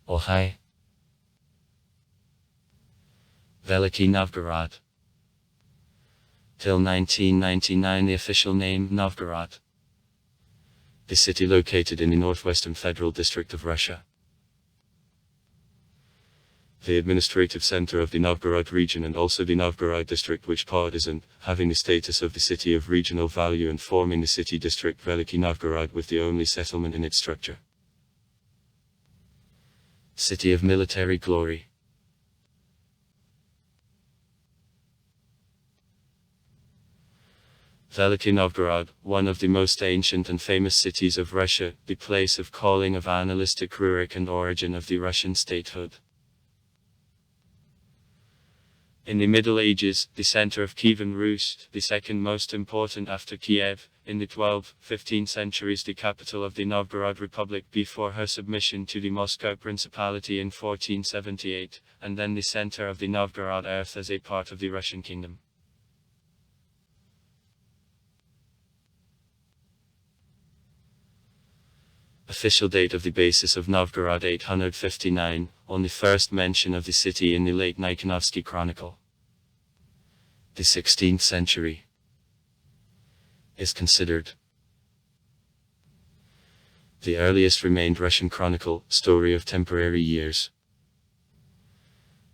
Ohai. Veliky Novgorod. Till 1999 the official name Novgorod. The city located in the northwestern federal district of Russia. The administrative center of the Novgorod region and also the Novgorod district which part is in, having the status of the city of regional value and forming the city district Veliky Novgorod with the only settlement in its structure. City of military glory. Veliky Novgorod, one of the most ancient and famous cities of Russia, the place of calling of annalistic Rurik and origin of the Russian statehood. In the Middle Ages, the center of Kievan Rus, the second most important after Kiev, in the 12th, 15th centuries the capital of the Novgorod Republic before her submission to the Moscow Principality in 1478, and then the center of the Novgorod Earth as a part of the Russian kingdom. Official date of the basis of Novgorod 859, on the first mention of the city in the late Nikhonovsky Chronicle. The 16th century is considered the earliest remained Russian chronicle, story of temporary years.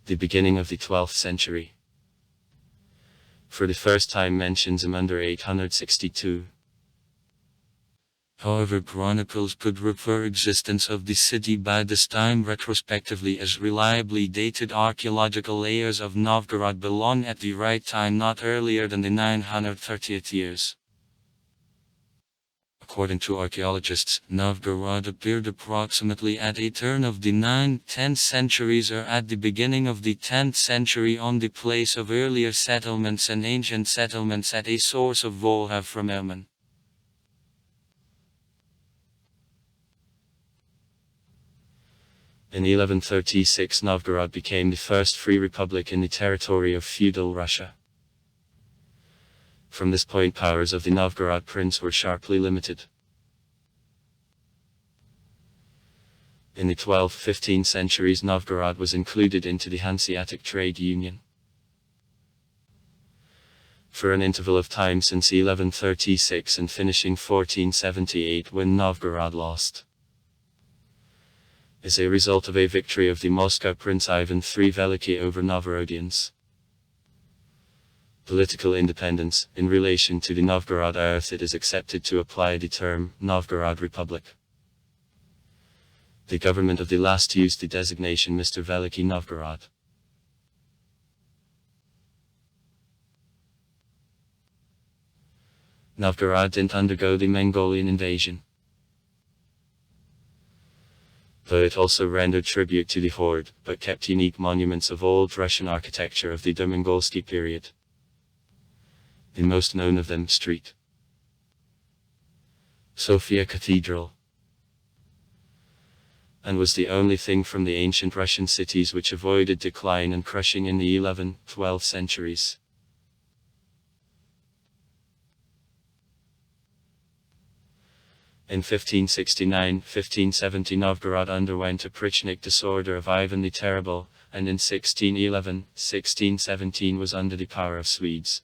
The beginning of the 12th century for the first time mentions him under 862. However, chronicles could refer existence of the city by this time retrospectively as reliably dated archaeological layers of Novgorod belong at the right time not earlier than the 930th years. According to archaeologists, Novgorod appeared approximately at a turn of the 9th-10th centuries or at the beginning of the 10th century on the place of earlier settlements and ancient settlements at a source of Volga from Erman. In 1136 Novgorod became the first free republic in the territory of feudal Russia. From this point powers of the Novgorod prince were sharply limited. In the 12th, 15th centuries Novgorod was included into the Hanseatic Trade Union. For an interval of time since 1136 and finishing 1478 when Novgorod lost, is a result of a victory of the Moscow Prince Ivan III Veliky over Novgorodians. Political independence. In relation to the Novgorod Earth it is accepted to apply the term Novgorod Republic. The government of the last used the designation Mr. Veliky Novgorod. Novgorod didn't undergo the Mongolian invasion, though it also rendered tribute to the horde, but kept unique monuments of old Russian architecture of the Domongolsky period. The most known of them, St. Sofia Cathedral, and was the only thing from the ancient Russian cities which avoided decline and crushing in the 11th, 12th centuries. In 1569-1570 Novgorod underwent a Prichnik disorder of Ivan the Terrible, and in 1611-1617 was under the power of Swedes.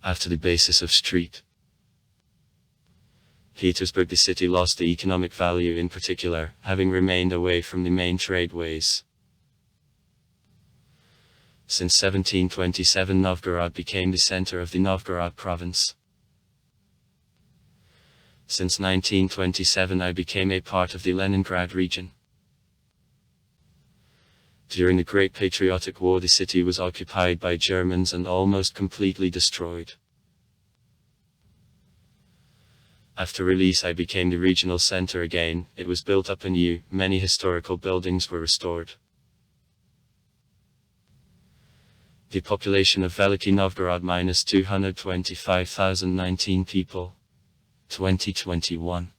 After the basis of St. Petersburg the city lost the economic value in particular, having remained away from the main tradeways. Since 1727 Novgorod became the center of the Novgorod province. Since 1927 I became a part of the Leningrad region. During the Great Patriotic War the city was occupied by Germans and almost completely destroyed. After release I became the regional center again, it was built up anew, many historical buildings were restored. The population of Veliky Novgorod minus 225,019 people. 2021.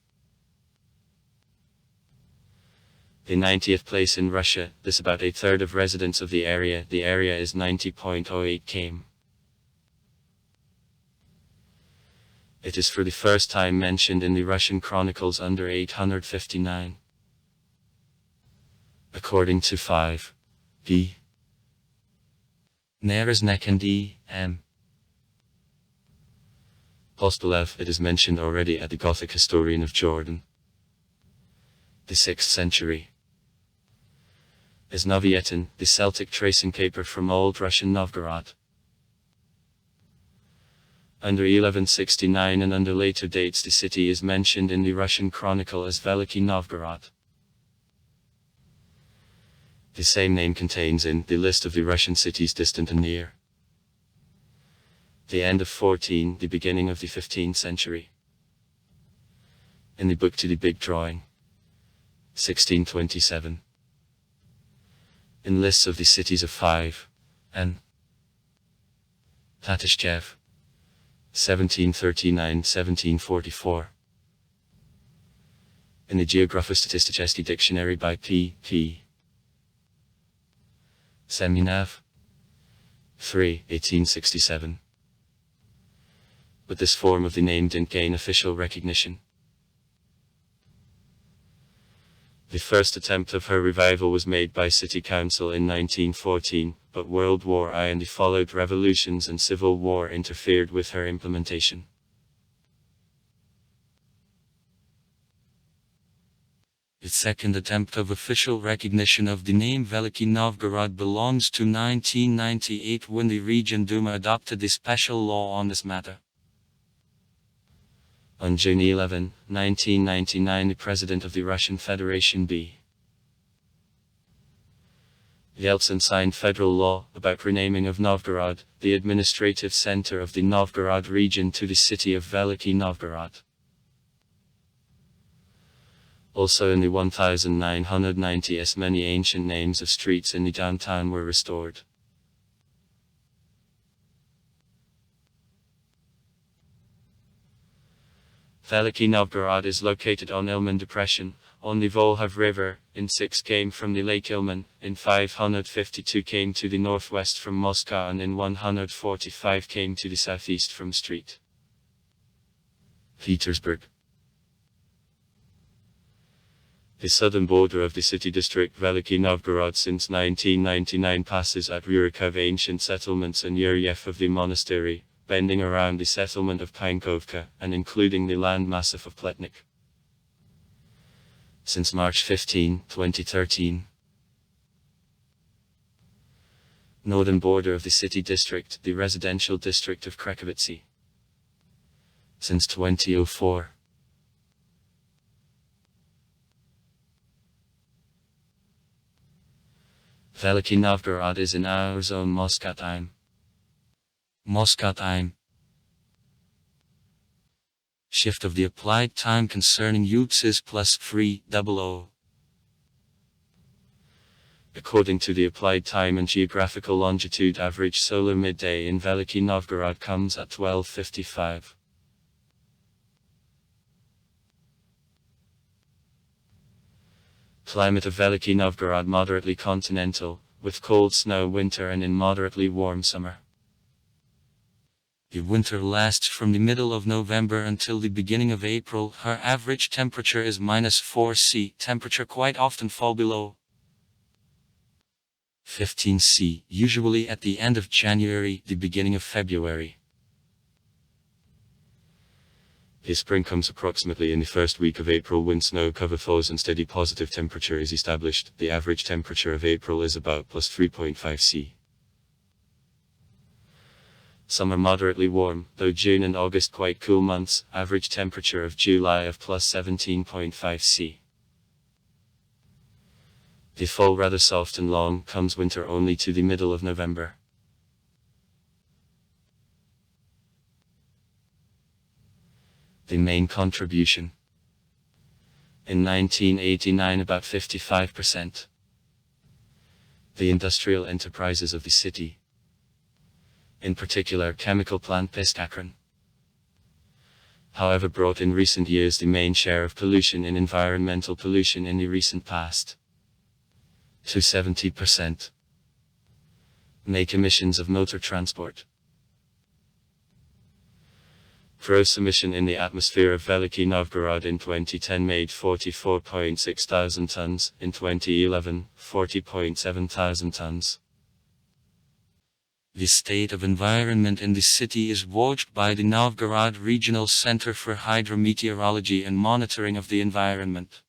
The 90th place in Russia, this about a third of residents of the area is 90.08 km. It is for the first time mentioned in the Russian chronicles under 859. according to 5b. Neresnek and E.M. Postelev, it is mentioned already at the Gothic historian of Jordan. The 6th century. Is Novietin, the Celtic tracing paper from Old Russian Novgorod. Under 1169 and under later dates the city is mentioned in the Russian chronicle as Veliky Novgorod. The same name contains in the list of the Russian cities distant and near. The end of 14, the beginning of the 15th century. In the book to the big drawing. 1627. In lists of the cities of 5, and Tatishchev. 1739-1744. In the Geographo-Statisticheski Dictionary by P. Seminav. 3, 1867. But this form of the name didn't gain official recognition. The first attempt of her revival was made by City Council in 1914, but World War I and the followed revolutions and civil war interfered with her implementation. The second attempt of official recognition of the name Veliky Novgorod belongs to 1998 when the Region Duma adopted a special law on this matter. On June 11, 1999, the President of the Russian Federation B. Yeltsin signed federal law about renaming of Novgorod, the administrative center of the Novgorod region, to the city of Veliky Novgorod. Also in the 1990s, many ancient names of streets in the downtown were restored. Veliky Novgorod is located on Ilmen Depression, on the Volkhov River. In 6 came from the Lake Ilmen, in 552 came to the northwest from Moscow, and in 145 came to the southeast from St. Petersburg. The southern border of the city district Veliky Novgorod since 1999 passes at Rurikov ancient settlements and Yuryev of the monastery, bending around the settlement of Pankovka, and including the land massif of Pletnik. Since March 15, 2013. Northern border of the city district, the residential district of Krekovitsy. Since 2004. Veliky Novgorod is in our zone Moscow time. Shift of the applied time concerning Utes is +300. According to the applied time and geographical longitude, average solar midday in Veliky Novgorod comes at 12:55. Climate of Veliky Novgorod moderately continental, with cold snow winter and in moderately warm summer. The winter lasts from the middle of November until the beginning of April. Her average temperature is -4 C. Temperature quite often fall below 15 C, usually at the end of January, the beginning of February. The spring comes approximately in the first week of April when snow cover thaws and steady positive temperature is established. The average temperature of April is about +3.5 C. Summer moderately warm, though June and August quite cool months. Average temperature of July of +17.5 C. The fall rather soft and long, comes winter only to the middle of November. The main contribution. In 1989 about 55%. The industrial enterprises of the city. In particular chemical plant Pistakran. However, brought in recent years the main share of pollution in environmental pollution in the recent past. To 70%. Make emissions of motor transport. Gross emission in the atmosphere of Veliky Novgorod in 2010 made 44.6 thousand tons, in 2011, 40.7 thousand tons. The state of environment in the city is watched by the Novgorod Regional Center for Hydrometeorology and Monitoring of the Environment.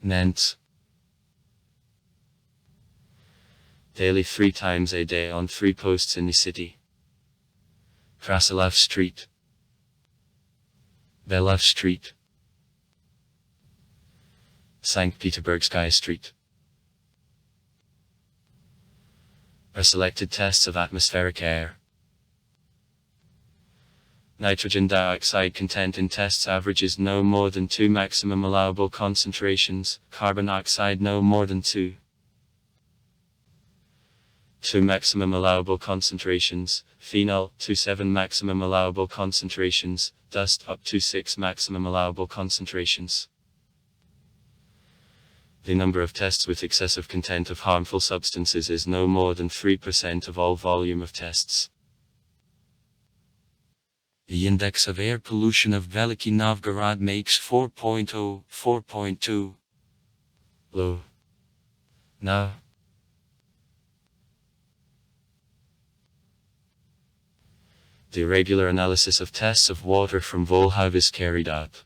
NENTS. Daily 3 times a day on 3 posts in the city. Krasilav Street, Belov Street, St. Petersburgskaya Street. Are selected tests of atmospheric air. Nitrogen dioxide content in tests averages no more than 2 maximum allowable concentrations, carbon oxide no more than 2 maximum allowable concentrations, phenol, 7 maximum allowable concentrations, dust up to 6 maximum allowable concentrations. The number of tests with excessive content of harmful substances is no more than 3% of all volume of tests. The index of air pollution of Veliky Novgorod makes 4.0, 4.2. Low. Now. The regular analysis of tests of water from Volkhov is carried out.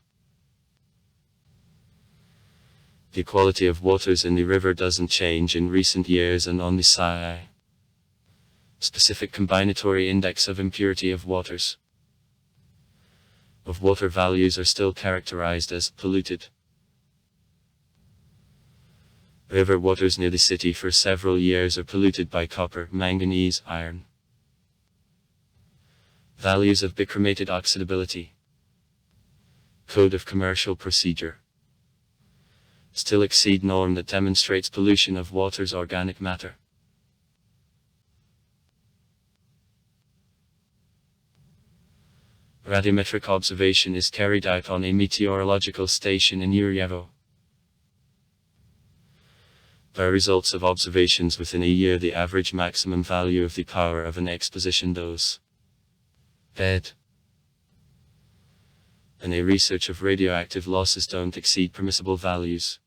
The quality of waters in the river doesn't change in recent years, and on the specific combinatory index of impurity of waters of water values are still characterized as polluted. River waters near the city for several years are polluted by copper, manganese, iron. Values of bichromated oxidability. Code of commercial procedure. Still exceed norm that demonstrates pollution of water's organic matter. Radiometric observation is carried out on a meteorological station in Yuryevo. By results of observations within a year, the average maximum value of the power of an exposition dose bed and a research of radioactive losses don't exceed permissible values.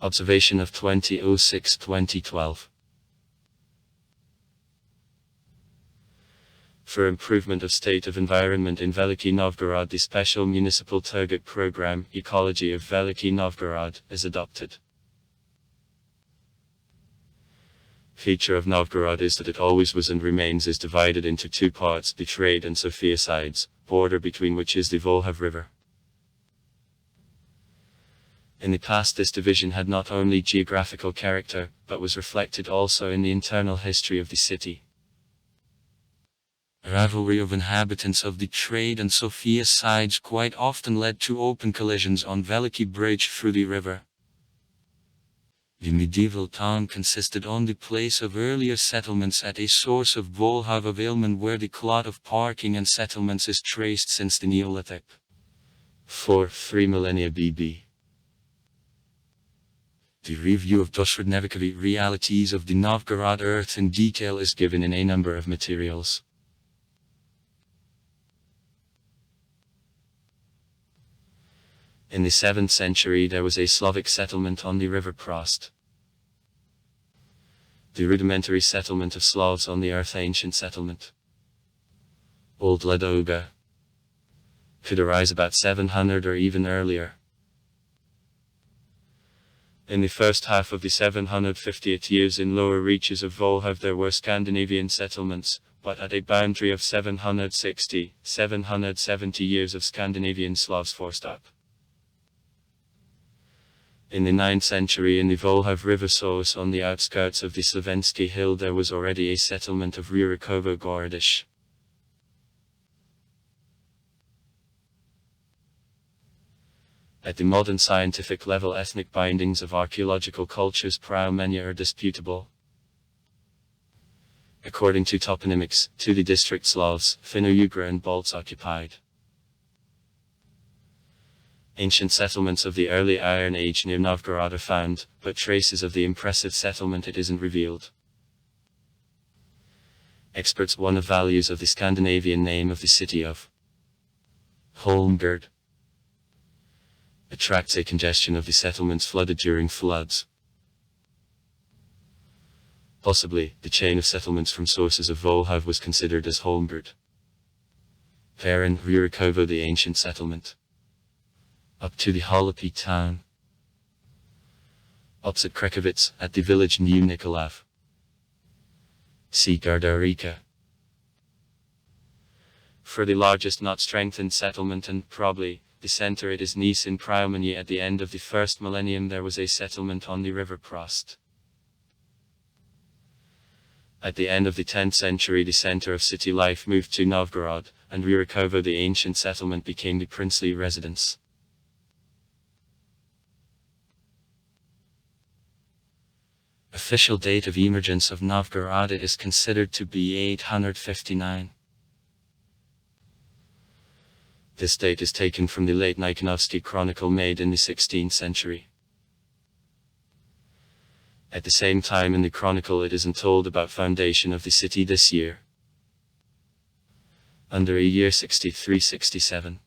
Observation of 2006-2012. For improvement of state of environment in Veliky Novgorod, the special municipal target program, Ecology of Veliky Novgorod, is adopted. Feature of Novgorod is that it always was and remains is divided into 2 parts, the Trade and Sofia sides, border between which is the Volkhov River. In the past, this division had not only geographical character, but was reflected also in the internal history of the city. Rivalry of inhabitants of the Trade and Sofia sides quite often led to open collisions on Veliky Bridge through the river. The medieval town consisted on the place of earlier settlements at a source of Volkhov of Ilmen, where the clot of parking and settlements is traced since the Neolithic. 3 millennia BB. The review of Dosrodnevikovy realities of the Novgorod earth in detail is given in a number of materials. In the 7th century there was a Slavic settlement on the river Prost. The rudimentary settlement of Slavs on the earth, ancient settlement. Old Ladoga. Could arise about 700 or even earlier. In the first half of the 750th years in lower reaches of Volkhov there were Scandinavian settlements, but at a boundary of 770 years of Scandinavian Slavs forced up. In the 9th century in the Volkhov River source on the outskirts of the Slavensky Hill there was already a settlement of Rurikovo Gorodish. At the modern scientific level, ethnic bindings of archaeological cultures Praumenia are disputable. According to toponymics, to the district Slavs, Finno-Ugric and Balts occupied. Ancient settlements of the early Iron Age near Novgorod are found, but traces of the impressive settlement it isn't revealed. Experts one of values of the Scandinavian name of the city of Holmgård attracts a congestion of the settlements flooded during floods. Possibly, the chain of settlements from sources of Volhav was considered as Holmgård. Varen, Rurikovo, the ancient settlement. Up to the Holopi town. Opposite Krekovitz, at the village New Nikolav. See Gardarika. For the largest not strengthened settlement and, probably, the center it is Nice in Priomany. At the end of the first millennium there was a settlement on the river Prost. At the end of the 10th century the center of city life moved to Novgorod, and Rurikovo, the ancient settlement, became the princely residence. Official date of emergence of Novgorod is considered to be 859. This date is taken from the late Nikonovsky chronicle made in the 16th century. At the same time in the chronicle it isn't told about foundation of the city this year. Under a year 63-67.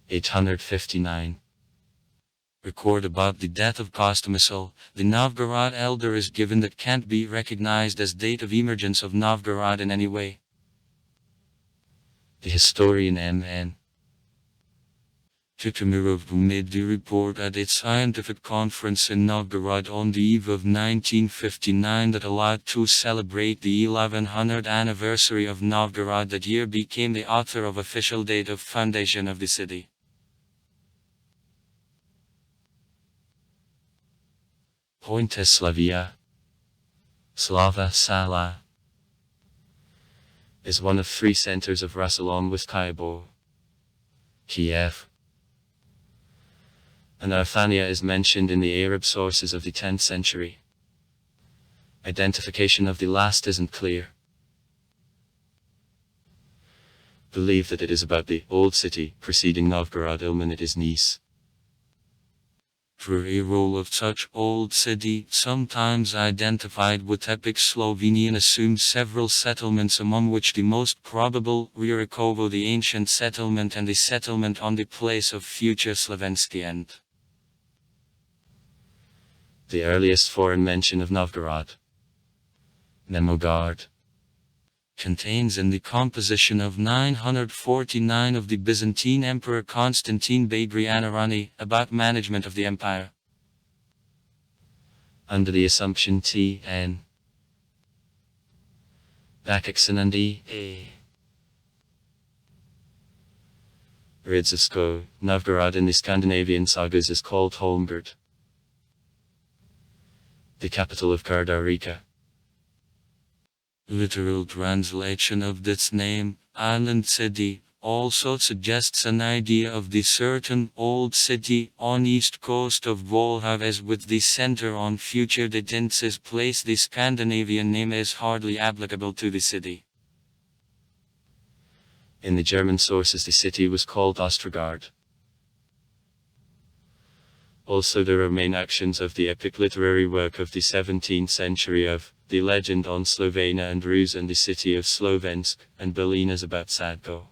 859. Record about the death of Kostomisl, the Novgorod elder is given that can't be recognized as date of emergence of Novgorod in any way. The historian M.N. Titamirov made the report at its scientific conference in Novgorod on the eve of 1959 that allowed to celebrate the 1100th anniversary of Novgorod that year became the author of official date of foundation of the city. Pointeslavia, Slava Sala, is one of three centers of Rus along with Kyiv. Kiev. And Arthania is mentioned in the Arab sources of the 10th century. Identification of the last isn't clear. Believe that it is about the old city preceding Novgorod Ilmen, it is Nice. For a role of such old city, sometimes identified with epic Slovenian, assumed several settlements, among which the most probable, Rurikovo, the ancient settlement, and the settlement on the place of future Slovensky end. The earliest foreign mention of Novgorod, Nemogard, contains in the composition of 949 of the Byzantine Emperor Constantine Bagrianarani about management of the empire. Under the assumption T.N. Bakaksanandi A. Ridzivsko, Novgorod in the Scandinavian sagas is called Holmgård, the capital of Gardarika. Literal translation of this name, island city, also suggests an idea of the certain old city on east coast of Volhav, as with the center on future Detince's place. The Scandinavian name is hardly applicable to the city. In the German sources the city was called Ostrogard. Also there are main actions of the epic literary work of the 17th century of the legend on Slovenia and Rus and the city of Slovensk, and Belinas about Sadko.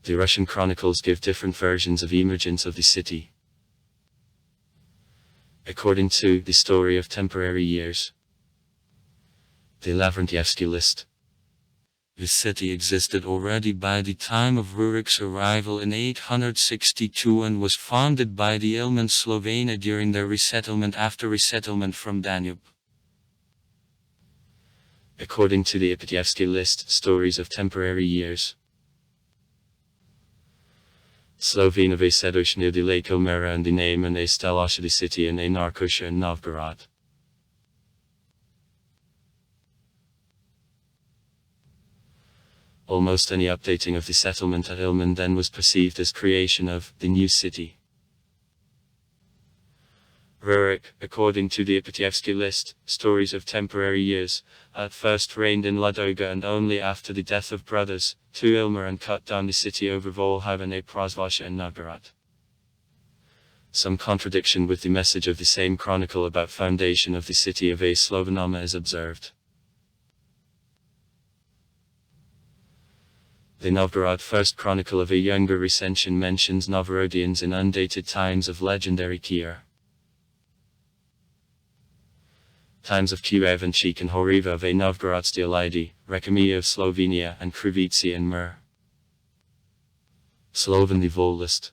The Russian chronicles give different versions of emergence of the city. According to the story of temporary years, the Lavrentyevsky list, the city existed already by the time of Rurik's arrival in 862 and was founded by the Ilmen Slovenia during their resettlement after resettlement from Danube. According to the Ipatievsky list, stories of temporary years, Slovenove Sedoshnia de Lakomera and the name and a Stalasha the city and a Narkusha and Novgorod. Almost any updating of the settlement at Ilmen then was perceived as creation of the new city. Rurik, according to the Ipatievsky list, stories of temporary years, at first reigned in Ladoga and only after the death of brothers, to Ilmer and cut down the city over Volhav and a Prozvasha and Novgorod. Some contradiction with the message of the same chronicle about foundation of the city of A Slovanoma is observed. The Novgorod First Chronicle of a younger recension mentions Novgorodians in undated times of legendary Kier. Times of Kiev and Chik and Horiva of a Novgorodsky Lady, Rekamiya of Slovenia and Krivici and Mir. Slovan the Volist.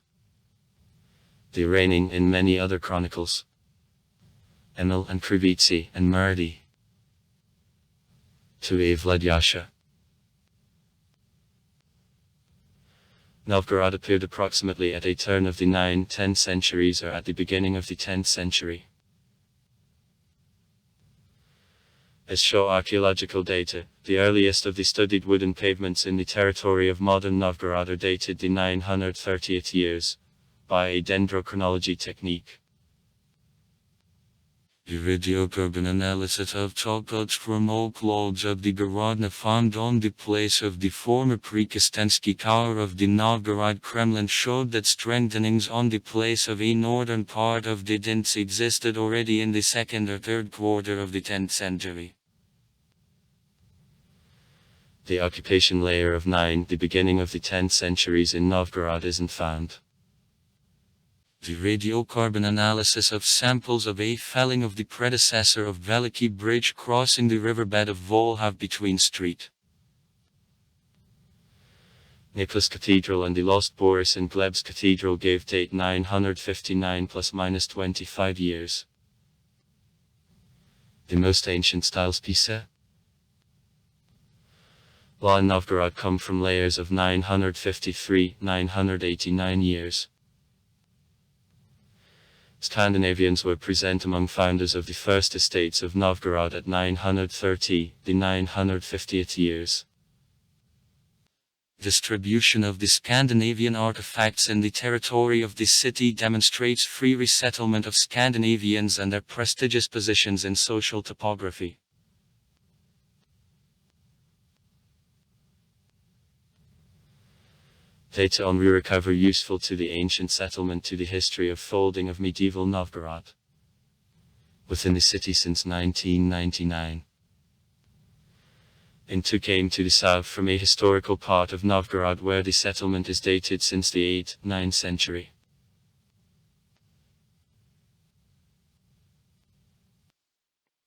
The reigning in many other chronicles. Emil and Krivici and Murdi. To a Vladyasha. Novgorod appeared approximately at a turn of the 9-10 centuries or at the beginning of the 10th century. As show archaeological data, the earliest of the studied wooden pavements in the territory of modern Novgorod are dated the 930th years, by a dendrochronology technique. The radiocarbon analysis of topots from all clouds of the Gorodna found on the place of the former Prekastensky Tower of the Novgorod Kremlin showed that strengthenings on the place of a northern part of the Dints existed already in the second or third quarter of the 10th century. The occupation layer of 9, the beginning of the 10th centuries in Novgorod isn't found. The radiocarbon analysis of samples of a felling of the predecessor of Veliky bridge crossing the riverbed of Volhav between St. Nicholas Cathedral and the lost Boris and Gleb's Cathedral gave date 959 ± 25 years. The most ancient styles Pisa. Law in Novgorod come from layers of 953-989 years. Scandinavians were present among founders of the first estates of Novgorod at 930, the 950th years. Distribution of the Scandinavian artifacts in the territory of the city demonstrates free resettlement of Scandinavians and their prestigious positions in social topography. Data on Rurikov are useful to the ancient settlement to the history of folding of medieval Novgorod. Within the city since 1999. Into came to the south from a historical part of Novgorod where the settlement is dated since the 8th-9th century.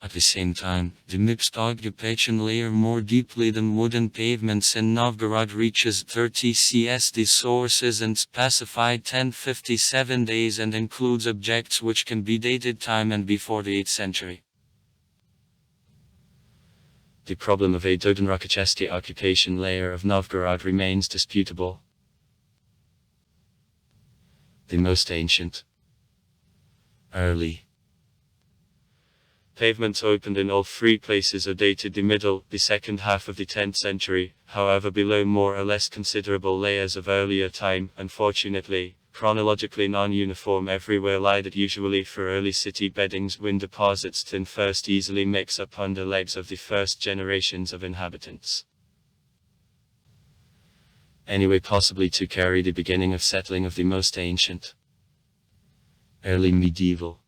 At the same time, the mixed occupation layer more deeply than wooden pavements in Novgorod reaches 30 cs. The source isn't specified 1057 days and includes objects which can be dated time and before the 8th century. The problem of a Dodenrokochesky occupation layer of Novgorod remains disputable. The most ancient. Early. Pavements opened in all three places are dated the second half of the 10th century, however below more or less considerable layers of earlier time, unfortunately, chronologically non-uniform everywhere lie that usually for early city beddings wind deposits thin first easily mix up under legs of the first generations of inhabitants. Anyway possibly to carry the beginning of settling of the most ancient. Early medieval.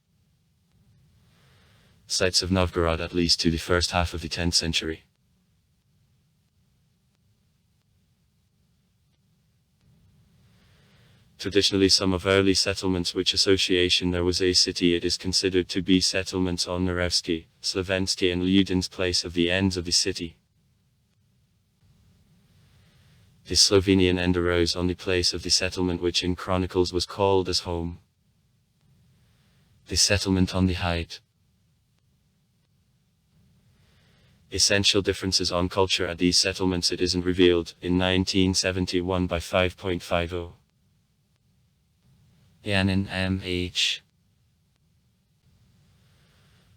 Sites of Novgorod at least to the first half of the 10th century. Traditionally some of early settlements which association there was a city it is considered to be settlements on Nerevsky, Slavensky and Lyudin's place of the ends of the city. The Slovenian end arose on the place of the settlement which in chronicles was called as home. The settlement on the height. Essential differences on culture at these settlements it isn't revealed, in 1971 by 5.50. Yanin M.H.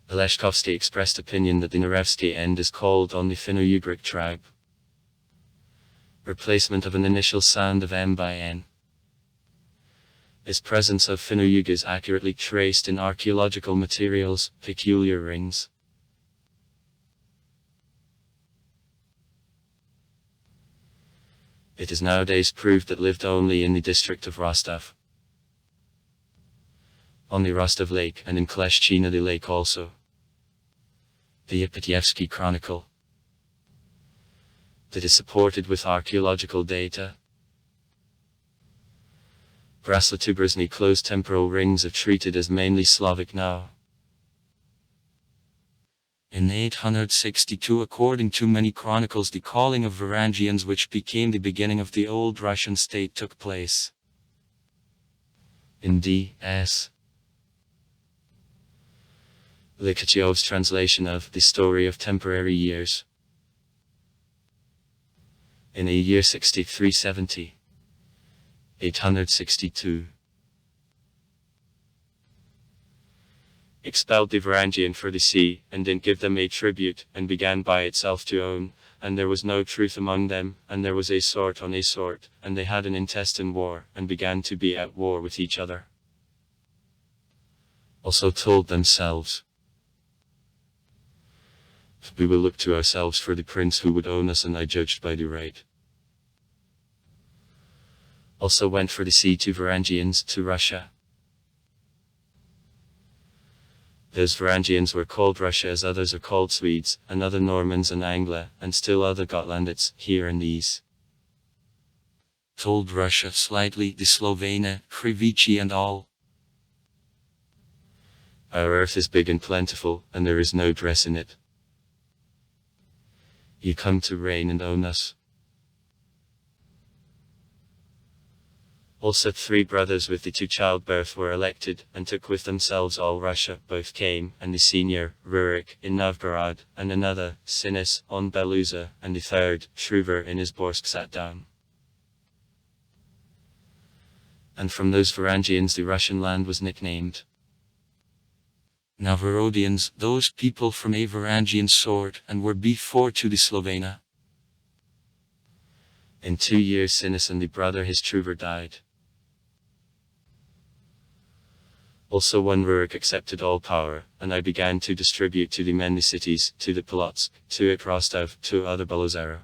Oleshkovsky expressed opinion that the Nerevsky end is called on the Finno-Ugric tribe. Replacement of an initial sound of M by N. Is presence of Finno-Ugric accurately traced in archaeological materials, peculiar rings. It is nowadays proved that lived only in the district of Rostov. on the Rostov Lake and in Kleshchina the lake also. The Ipatьevsky Chronicle. That is supported with archaeological data. Braslitubrzny closed temporal rings are treated as mainly Slavic now. In 862, according to many chronicles, the calling of Varangians, which became the beginning of the old Russian state, took place. In D.S. Likatyov's translation of The Story of Temporary Years. In the year 6370. 862. Expelled the Varangian for the sea, and didn't give them a tribute, and began by itself to own, and there was no truth among them, and there was a sort on a sort, and they had an intestine war, and began to be at war with each other. Also told themselves, we will look to ourselves for the prince who would own us, and I judged by the right. Also went for the sea to Varangians, to Russia. Those Varangians were called Russia, as others are called Swedes, and other Normans and Angla, and still other Gotlandits, here and these. Told Russia slightly, the Slovenia, Krivichi and all. Our earth is big and plentiful, and there is no dress in it. You come to reign and own us. Also 3 brothers with the 2 childbirth were elected, and took with themselves all Russia. Both came, and the senior, Rurik, in Novgorod, and another, Sinis, on Beluza, and the third, Shruver, in Izborsk sat down. And from those Varangians the Russian land was nicknamed Novgorodians, those people from a Varangian sort, and were before to the Slovenia. In 2 years Sinis and the brother his Shruver died. Also one Rurik accepted all power, and I began to distribute to the men the cities, to the Polotsk, to it Rostov, to other Belozero.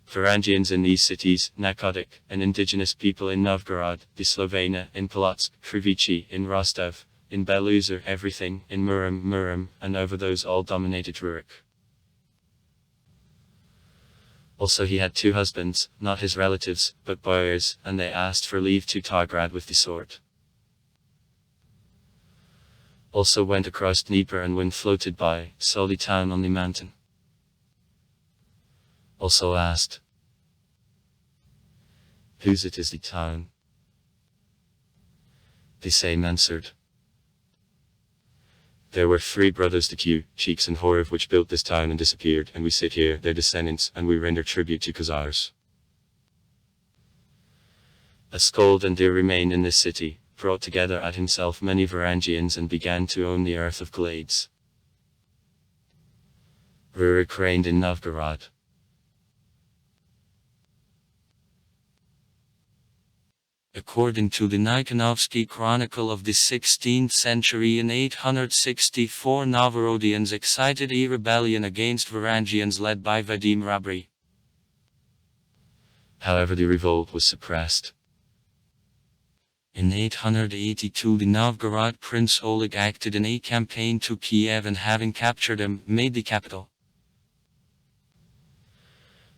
Varangians in these cities, Nakodik, and indigenous people in Novgorod, the Slovenia, in Polotsk, Krivichi, in Rostov, in Beluzar, everything, in Murom, and over those all dominated Rurik. Also he had 2 husbands, not his relatives, but boyars, and they asked for leave to Targrad with the sword. Also went across Dnieper, and when floated by, saw the town on the mountain. Also asked, whose it is the town? The same answered, there were 3 brothers the Q, Cheeks and Horov, which built this town and disappeared, and we sit here, their descendants, and we render tribute to Khazars. A scold and there remained in this city, brought together at himself many Varangians, and began to own the earth of glades. Rurik reigned in Novgorod. According to the Nikonovsky Chronicle of the 16th century, in 864 Novgorodians excited a rebellion against Varangians led by Vadim Rabry. However, the revolt was suppressed. In 882 the Novgorod prince Oleg acted in a campaign to Kiev, and having captured him, made the capital.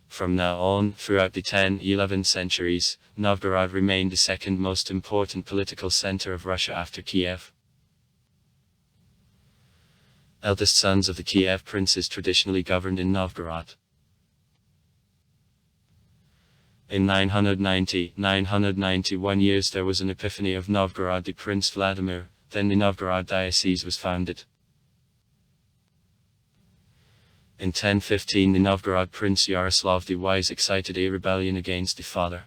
From now on, throughout the 10–11 centuries, Novgorod remained the second most important political center of Russia after Kiev. Eldest sons of the Kiev princes traditionally governed in Novgorod. In 990–991 years there was an epiphany of Novgorod the Prince Vladimir, then the Novgorod diocese was founded. In 1015 the Novgorod prince Yaroslav the Wise excited a rebellion against the father.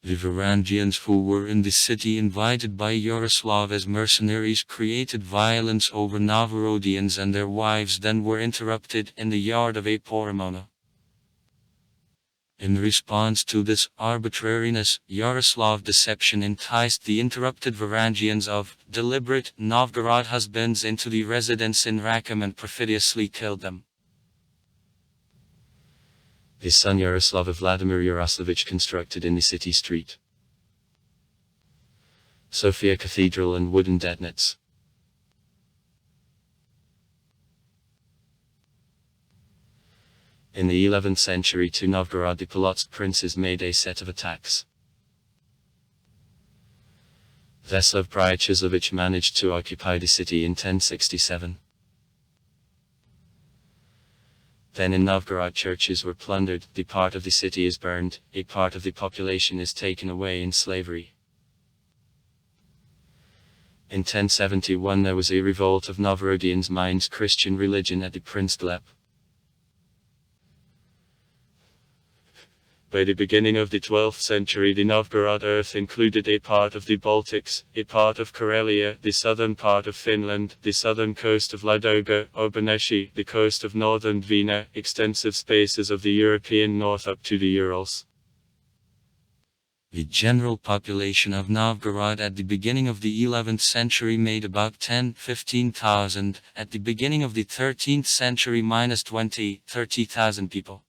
The Varangians who were in the city, invited by Yaroslav as mercenaries, created violence over Novgorodians and their wives, then were interrupted in the yard of a Poromono. In response to this arbitrariness, Yaroslav deception enticed the interrupted Varangians of deliberate Novgorod husbands into the residence in Rakhim and perfidiously killed them. His son Yaroslav of Vladimir Yaroslavich constructed in the city street. Sofia Cathedral and wooden detonates. In the 11th century to Novgorod the Polotsk princes made a set of attacks. Veslav Pryacheslevich managed to occupy the city in 1067. Then in Novgorod churches were plundered, the part of the city is burned, a part of the population is taken away in slavery. In 1071 there was a revolt of Novgorodians minds Christian religion at the Prince Gleb. By the beginning of the 12th century the Novgorod earth included a part of the Baltics, a part of Karelia, the southern part of Finland, the southern coast of Ladoga, Oberneshi, the coast of northern Dvina, extensive spaces of the European north up to the Urals. The general population of Novgorod at the beginning of the 11th century made about 10–15,000, at the beginning of the 13th century -20–30,000 people.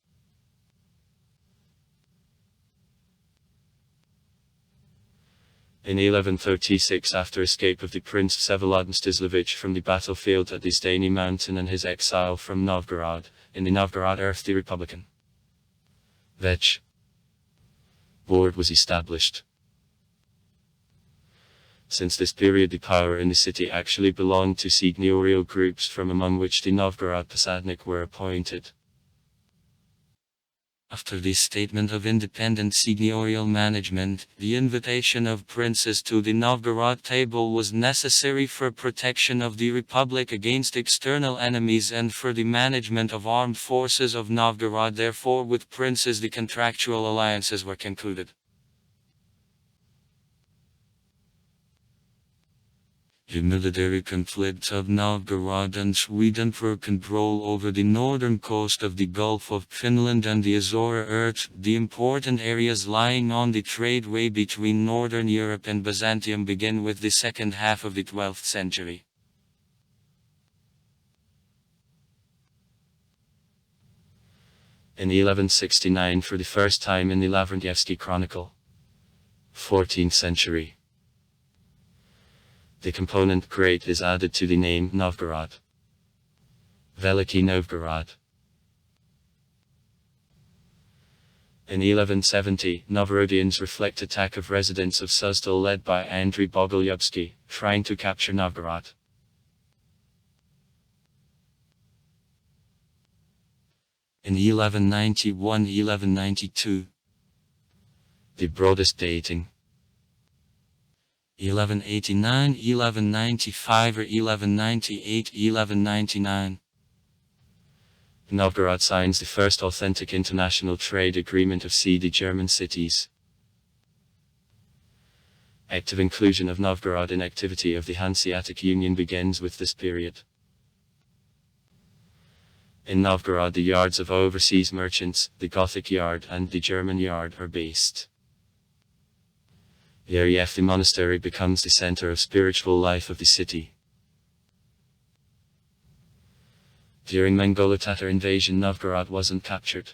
In 1136 after escape of the Prince Vsevolod Mstislevich from the battlefield at the Zdeny mountain and his exile from Novgorod, in the Novgorod earth the Republican Vech board was established. Since this period the power in the city actually belonged to seigneurial groups from among which the Novgorod Posadnik were appointed. After the statement of independent seigneurial management, the invitation of princes to the Novgorod table was necessary for protection of the Republic against external enemies and for the management of armed forces of Novgorod. Therefore, with princes the contractual alliances were concluded. The military conflicts of Novgorod and Sweden for control over the northern coast of the Gulf of Finland and the Azores, the important areas lying on the tradeway between northern Europe and Byzantium, begin with the second half of the 12th century. In 1169 for the first time in the Lavrentyevsky Chronicle, 14th century. The component great is added to the name Novgorod. Veliky Novgorod. In 1170, Novgorodians reflect attack of residents of Suzdal led by Andrei Bogolyubsky, trying to capture Novgorod. In 1191–1192, the broadest dating. 1189, 1195 or 1198, 1199. Novgorod signs the first authentic international trade agreement of the German cities. Active inclusion of Novgorod in activity of the Hanseatic Union begins with this period. In Novgorod the yards of overseas merchants, the Gothic yard and the German yard are based. The area of the monastery becomes the center of spiritual life of the city. During Mongolo-Tatar invasion Novgorod wasn't captured.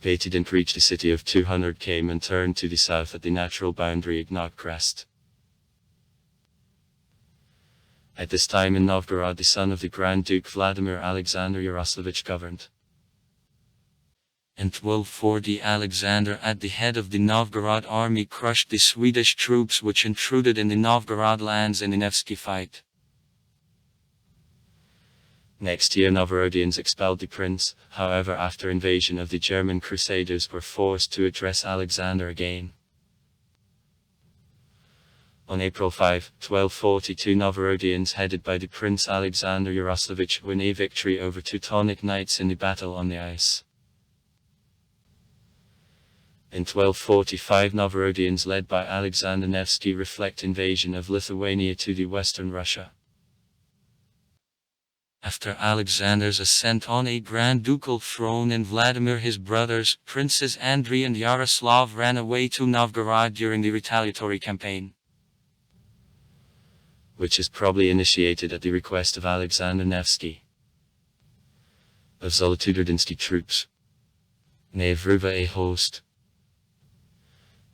Beti didn't reach the city of 200 came and turned to the south at the natural boundary Ignat Crest. At this time in Novgorod the son of the Grand Duke Vladimir Alexander Yaroslavich governed. In 1240 Alexander at the head of the Novgorod army crushed the Swedish troops which intruded in the Novgorod lands in the Nevsky fight. Next year Novgorodians expelled the prince, however after invasion of the German crusaders were forced to address Alexander again. On April 5, 1242 Novgorodians headed by the Prince Alexander Yaroslavich win a victory over Teutonic Knights in the battle on the ice. In 1245 Novgorodians led by Alexander Nevsky reflect invasion of Lithuania to the western Russia. After Alexander's ascent on a Grand Ducal throne and Vladimir his brothers, Princes Andrei and Yaroslav ran away to Novgorod during the retaliatory campaign, which is probably initiated at the request of Alexander Nevsky. Of Zolotudardinsky troops. Nevruva a host.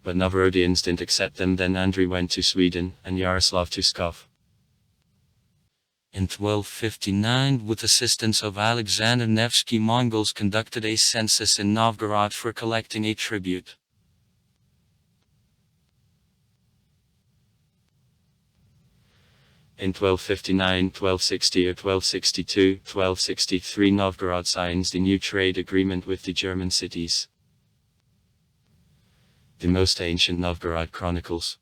But Novgorodians didn't accept them. Then Andrei went to Sweden, and Yaroslav to Pskov. In 1259, with assistance of Alexander Nevsky, Mongols conducted a census in Novgorod for collecting a tribute. In 1259, 1260 or 1262, 1263 Novgorod signs the new trade agreement with the German cities. The most ancient Novgorod chronicles.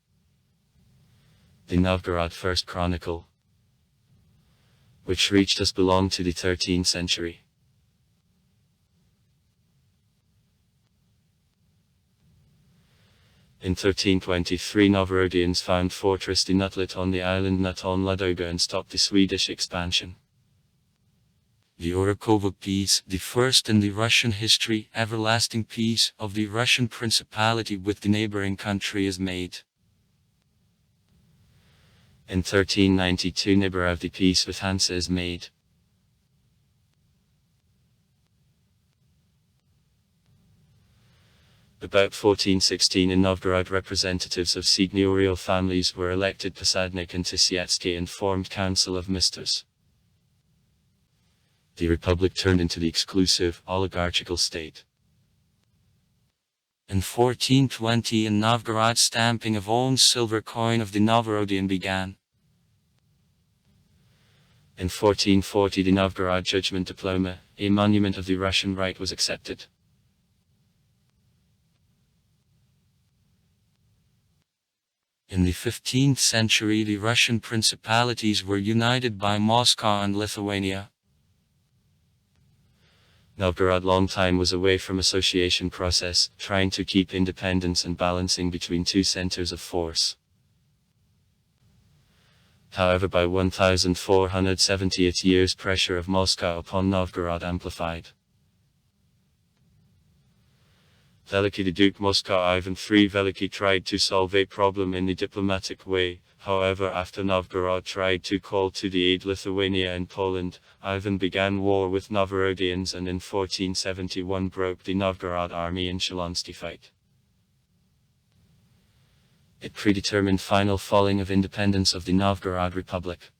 The Novgorod First Chronicle, which reached us, belonged to the 13th century. In 1323 Novgorodians found Fortress de Nutlet on the island Nuton Ladoga and stopped the Swedish expansion. The Orokovo Peace, the first in the Russian history everlasting peace of the Russian Principality with the neighboring country, is made. In 1392 Nibirev, the peace with Hansa is made. About 1416 in Novgorod, representatives of seigneurial families were elected Posadnik and Tisietsky and formed Council of Misters. The republic turned into the exclusive, oligarchical state. In 1420 in Novgorod, stamping of own silver coin of the Novgorodian began. In 1440 the Novgorod Judgment Diploma, a monument of the Russian Rite, was accepted. In the 15th century the Russian principalities were united by Moscow and Lithuania. Novgorod long time was away from association process, trying to keep independence and balancing between two centers of force. However, by 1470th years pressure of Moscow upon Novgorod amplified. Veliky, the Duke Moscow Ivan III Veliky, tried to solve a problem in the diplomatic way. However, after Novgorod tried to call to the aid Lithuania and Poland, Ivan began war with Novgorodians and in 1471 broke the Novgorod army in Shalonsky fight. It predetermined final falling of independence of the Novgorod Republic.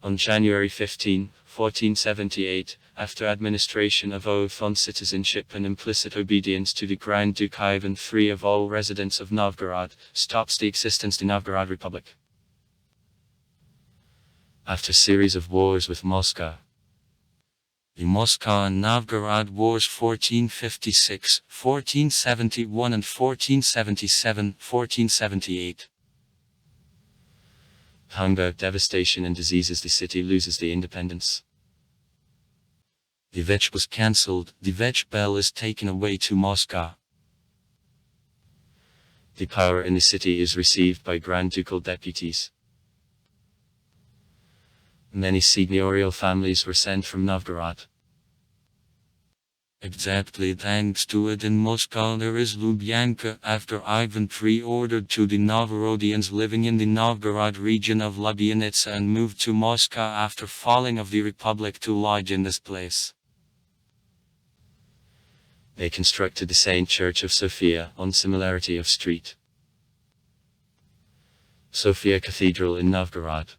On January 15, 1478, after administration of oath on citizenship and implicit obedience to the Grand Duke Ivan III of all residents of Novgorod, stops the existence of the Novgorod Republic. After series of wars with Moscow, the Moscow and Novgorod Wars 1456, 1471 and 1477, 1478. Hunger, devastation and diseases, the city loses the independence. The Vech was cancelled, the Vech bell is taken away to Moscow. The power in the city is received by Grand Ducal deputies. Many seigneurial families were sent from Novgorod. Exactly thanks to it in Moscow there is Lubyanka, after Ivan III ordered to the Novgorodians living in the Novgorod region of Lubyanitsa and moved to Moscow after falling of the Republic to lodge in this place. They constructed the Saint Church of Sofia, on similarity of street. Sofia Cathedral in Novgorod.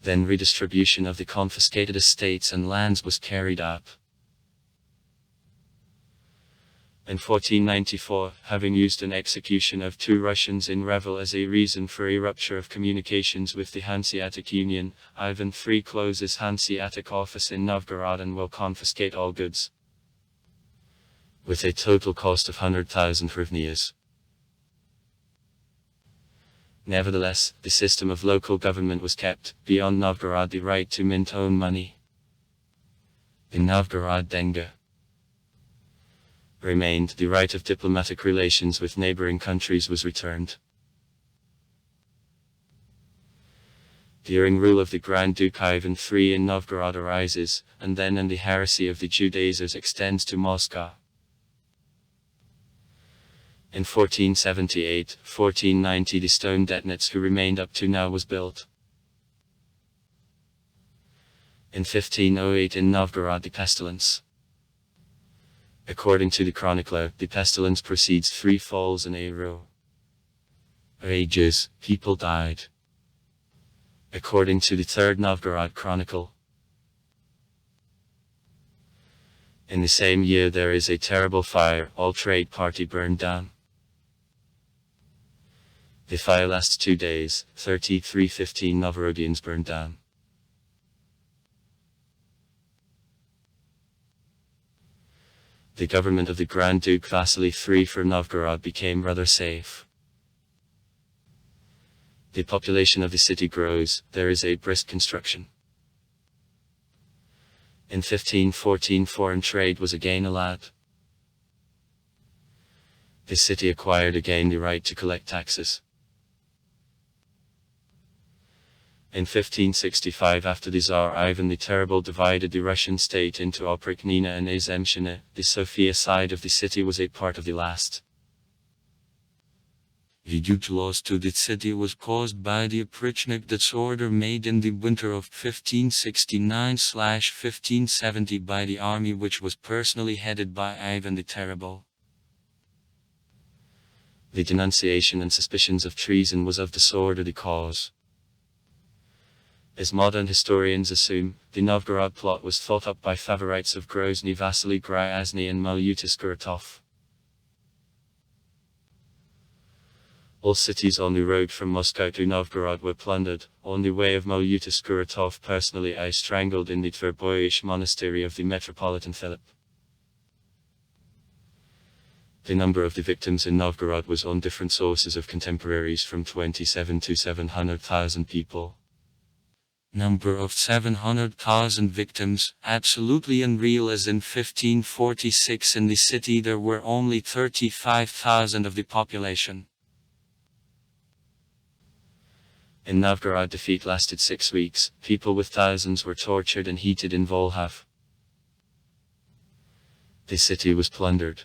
Then redistribution of the confiscated estates and lands was carried out. In 1494, having used an execution of 2 Russians in Revel as a reason for a rupture of communications with the Hanseatic Union, Ivan III closes Hanseatic office in Novgorod and will confiscate all goods, with a total cost of 100,000 hryvnias. Nevertheless, the system of local government was kept, beyond Novgorod the right to mint own money. The Novgorod Denga remained, the right of diplomatic relations with neighboring countries was returned. During rule of the Grand Duke Ivan III in Novgorod arises, and the heresy of the Judaizers extends to Moscow. In 1478, 1490 the stone Detnitz who remained up to now was built. In 1508 in Novgorod the pestilence. According to the chronicler, the pestilence proceeds 3 falls in a row. Ages, people died. According to the Third Novgorod Chronicle. In the same year there is a terrible fire, all trade party burned down. The fire lasts 2 days, 15 Novgorodians burned down. The government of the Grand Duke Vasily III for Novgorod became rather safe. The population of the city grows, there is a brisk construction. In 1514 foreign trade was again allowed. The city acquired again the right to collect taxes. In 1565 after the Tsar Ivan the Terrible divided the Russian state into Oprichnina and Azemshchina, the Sofia side of the city was a part of the last. The huge loss to the city was caused by the Oprichnina disorder made in the winter of 1569-1570 by the army which was personally headed by Ivan the Terrible. The denunciation and suspicions of treason was of disorder the cause. As modern historians assume, the Novgorod plot was thought up by favorites of Grozny Vasily Gryazny and Malyuta Skuratov. All cities on the road from Moscow to Novgorod were plundered. On the way of Malyuta Skuratov personally I strangled in the Tverboyish monastery of the Metropolitan Philip. The number of the victims in Novgorod was on different sources of contemporaries from 27 to 700,000 people. Number of 700,000 victims, absolutely unreal, as in 1546 in the city there were only 35,000 of the population. In Novgorod defeat lasted 6 weeks, people with thousands were tortured and heated in Volhav. The city was plundered.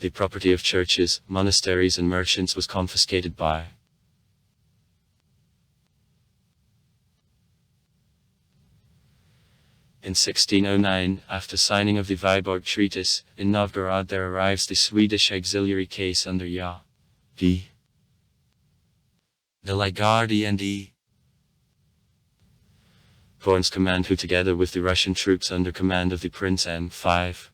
The property of churches, monasteries and merchants was confiscated by. In 1609, after signing of the Vyborg Treaty, in Novgorod there arrives the Swedish auxiliary case under P. De Lagarde and E. Horn's command, who together with the Russian troops under command of the Prince M5.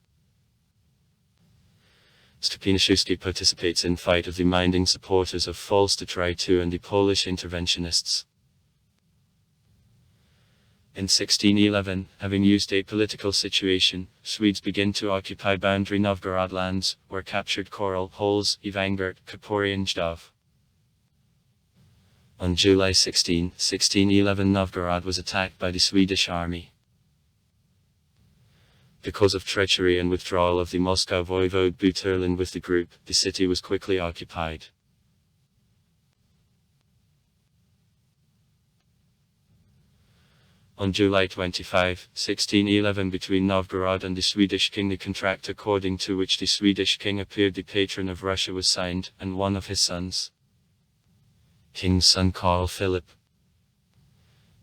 Stupinishevsky participates in fight of the minding supporters of Falstry II and the Polish interventionists. In 1611, having used a political situation, Swedes begin to occupy boundary Novgorod lands, where captured Korel, Hols, Evangert, Kaporian Jdov. On July 16, 1611 Novgorod was attacked by the Swedish army. Because of treachery and withdrawal of the Moscow voivode Buturlin with the group, the city was quickly occupied. On July 25, 1611 between Novgorod and the Swedish king the contract according to which the Swedish king appeared the patron of Russia was signed, and one of his sons, King's son Karl Philip,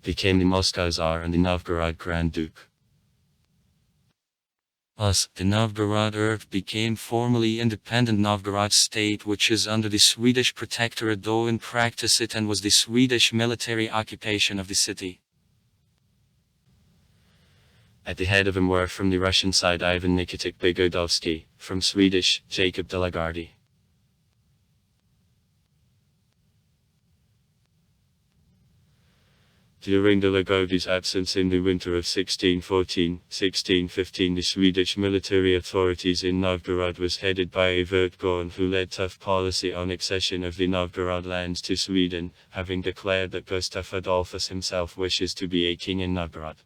became the Moscow Tsar and the Novgorod Grand Duke. Thus, the Novgorod Earth became formally independent Novgorod state, which is under the Swedish protectorate, though in practice it and was the Swedish military occupation of the city. At the head of him were from the Russian side Ivan Nikitic Bigodovsky, from Swedish, Jacob de Lagarde. During de Lagarde's absence in the winter of 1614-1615 the Swedish military authorities in Novgorod was headed by a Vertgorn who led tough policy on accession of the Novgorod lands to Sweden, having declared that Gustav Adolphus himself wishes to be a king in Novgorod.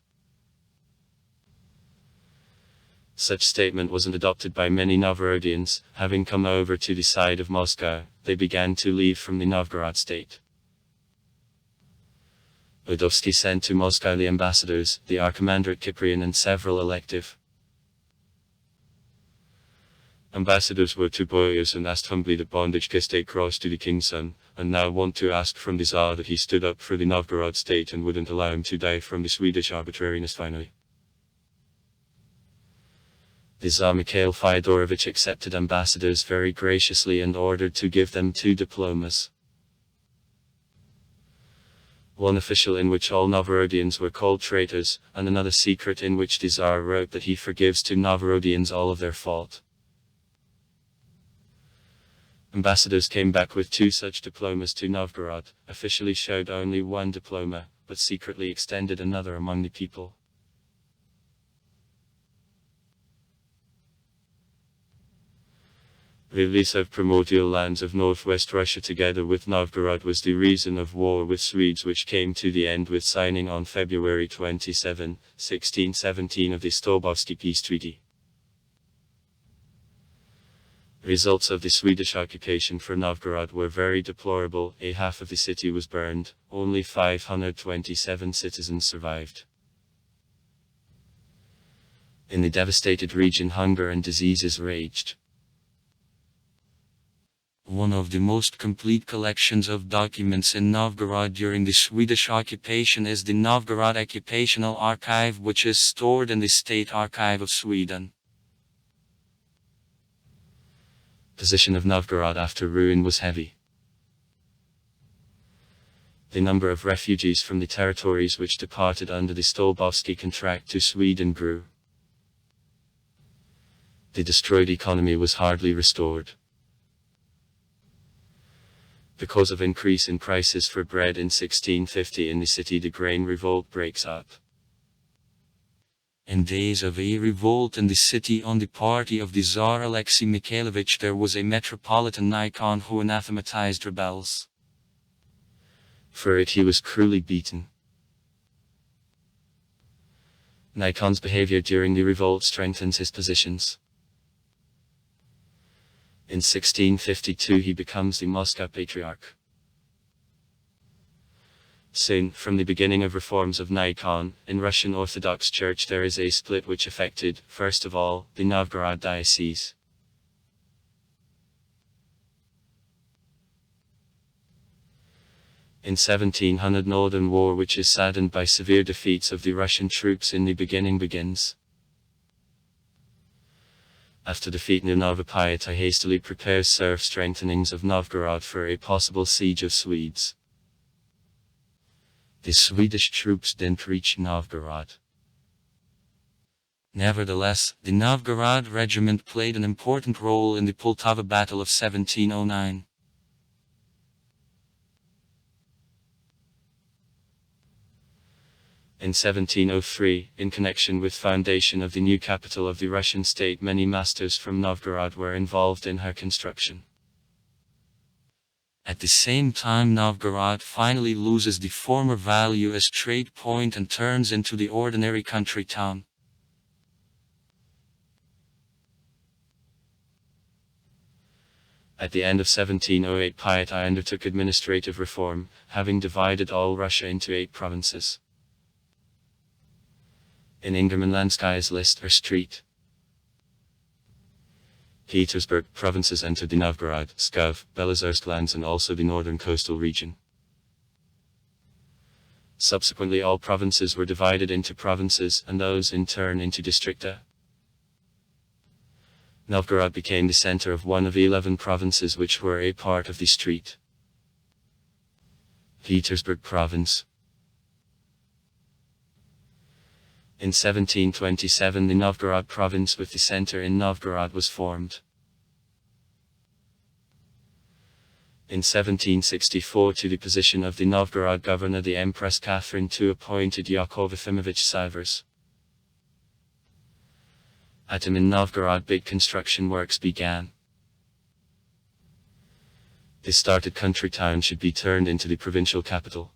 Such statement wasn't adopted by many Novgorodians. Having come over to the side of Moscow, they began to leave from the Novgorod state. Udovsky sent to Moscow the ambassadors, the Archimandrite Kiprian and several elective Ambassadors were too boyish and asked humbly that bondage stay cross to the king's son, and now want to ask from the Tsar that he stood up for the Novgorod state and wouldn't allow him to die from the Swedish arbitrariness finally. The Tsar Mikhail Fyodorovich accepted ambassadors very graciously and ordered to give them 2 diplomas. One official in which all Novgorodians were called traitors, and another secret in which the Tsar wrote that he forgives to Novgorodians all of their fault. Ambassadors came back with 2 such diplomas to Novgorod, officially showed only 1 diploma, but secretly extended another among the people. The release of primordial lands of northwest Russia together with Novgorod was the reason of war with Swedes, which came to the end with signing on February 27, 1617 of the Stolbovsky Peace Treaty. Results of the Swedish occupation for Novgorod were very deplorable. Half of the city was burned, only 527 citizens survived. In the devastated region, hunger and diseases raged. One of the most complete collections of documents in Novgorod during the Swedish occupation is the Novgorod Occupational Archive, which is stored in the State Archive of Sweden. Position of Novgorod after ruin was heavy. The number of refugees from the territories which departed under the Stolbovsky Contract to Sweden grew. The destroyed economy was hardly restored. Because of increase in prices for bread in 1650 in the city, the grain revolt breaks up. In days of a revolt in the city on the party of the Tsar Alexei Mikhailovich, there was a metropolitan Nikon who anathematized rebels. For it he was cruelly beaten. Nikon's behavior during the revolt strengthens his positions. In 1652 he becomes the Moscow Patriarch. Soon, from the beginning of reforms of Nikon, in Russian Orthodox Church there is a split which affected, first of all, the Novgorod diocese. In 1700 Northern War, which is saddened by severe defeats of the Russian troops in the beginning, begins. After defeat, Novopayat hastily prepares strengthenings of Novgorod for a possible siege of Swedes. The Swedish troops didn't reach Novgorod. Nevertheless, the Novgorod regiment played an important role in the Poltava Battle of 1709. In 1703, in connection with foundation of the new capital of the Russian state, many masters from Novgorod were involved in her construction. At the same time, Novgorod finally loses the former value as trade point and turns into the ordinary country town. At the end of 1708, Piat I undertook administrative reform, having divided all Russia into 8 provinces. In Ingermanlandskaya's list or street, Petersburg provinces entered the Novgorod, Pskov, Belozersk lands and also the northern coastal region. Subsequently all provinces were divided into provinces, and those in turn into districta. Novgorod became the center of one of 11 provinces which were a part of the street. Petersburg province. In 1727 the Novgorod province with the center in Novgorod was formed. In 1764 to the position of the Novgorod governor the Empress Catherine II appointed Yakov Efimovich Savers. At him in Novgorod big construction works began. The started country town should be turned into the provincial capital.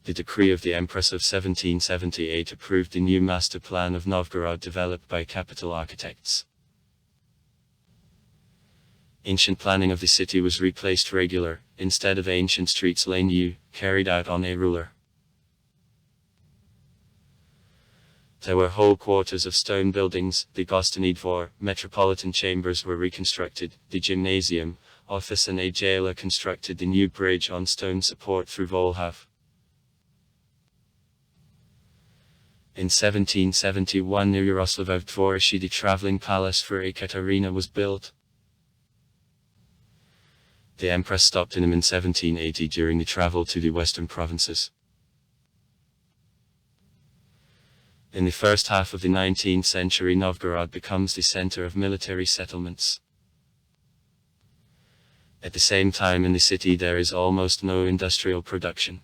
The decree of the Empress of 1778 approved the new master plan of Novgorod developed by capital architects. Ancient planning of the city was replaced regular, instead of ancient streets lane U, carried out on a ruler. There were whole quarters of stone buildings, the Gostiny Dvor, metropolitan chambers were reconstructed, the gymnasium, office and a jailer constructed the new bridge on stone support through Volhav. In 1771 near Yaroslavl Dvorishi the travelling palace for Ekaterina was built. The empress stopped in him in 1780 during the travel to the western provinces. In the first half of the 19th century, Novgorod becomes the center of military settlements. At the same time in the city there is almost no industrial production.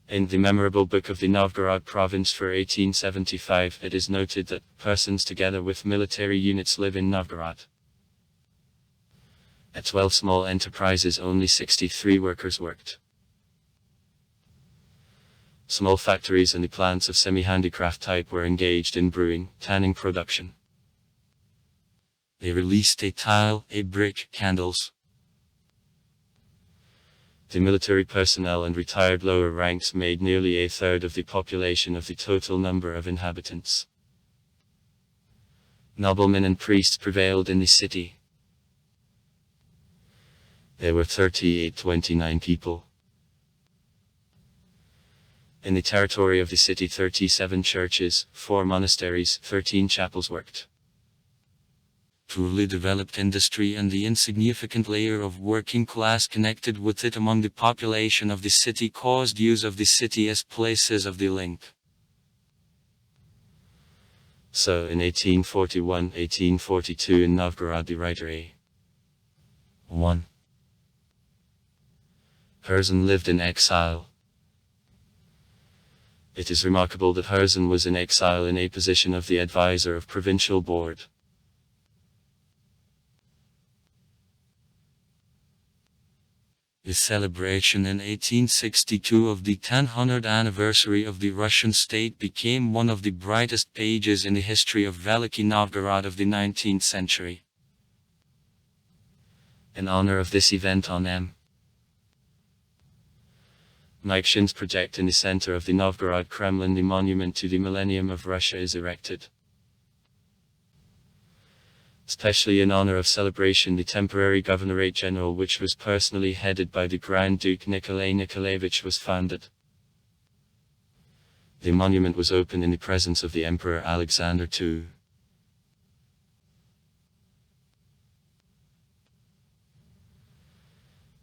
In the memorable book of the Novgorod province for 1875 it is noted that persons together with military units live in Novgorod. At 12 small enterprises only 63 workers worked. Small factories and the plants of semi-handicraft type were engaged in brewing, tanning production. They released a tile, a brick, candles. The military personnel and retired lower ranks made nearly a third of the population of the total number of inhabitants. Noblemen and priests prevailed in the city. There were 3829 people. In the territory of the city 37 churches, 4 monasteries, 13 chapels worked. Truly developed industry and the insignificant layer of working class connected with it among the population of the city caused use of the city as places of the link. So in 1841-1842 in Novgorod the writer A. 1. Herzen lived in exile. It is remarkable that Herzen was in exile in a position of the advisor of provincial board. The celebration in 1862 of the 100th anniversary of the Russian state became one of the brightest pages in the history of Veliky Novgorod of the 19th century. In honor of this event on M. Maikshin's project in the center of the Novgorod Kremlin the monument to the millennium of Russia is erected. Especially in honor of celebration the temporary Governorate General which was personally headed by the Grand Duke Nikolai Nikolaevich was founded. The monument was opened in the presence of the Emperor Alexander II.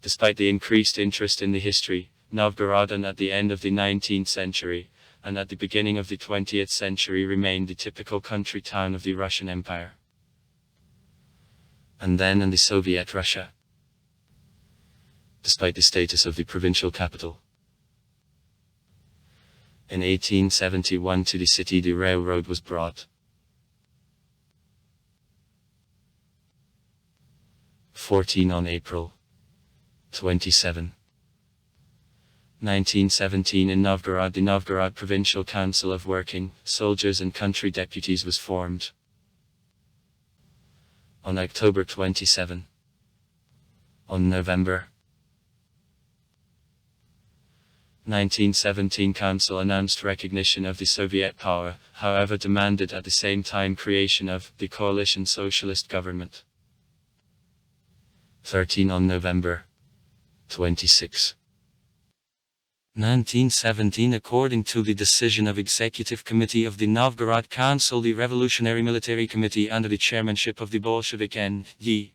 Despite the increased interest in the history, Novgorod and at the end of the 19th century, and at the beginning of the 20th century remained the typical country town of the Russian Empire. And then in the Soviet Russia. Despite the status of the provincial capital. In 1871 to the city the railroad was brought. 14 on April 27. 1917 in Novgorod the Novgorod Provincial Council of Working, Soldiers and Country Deputies was formed. On October 27. On November 1917 Council announced recognition of the Soviet power, however demanded at the same time creation of the coalition socialist government. 13 on November 26. 1917 According to the decision of Executive Committee of the Novgorod Council the Revolutionary Military Committee under the chairmanship of the Bolshevik N.Y.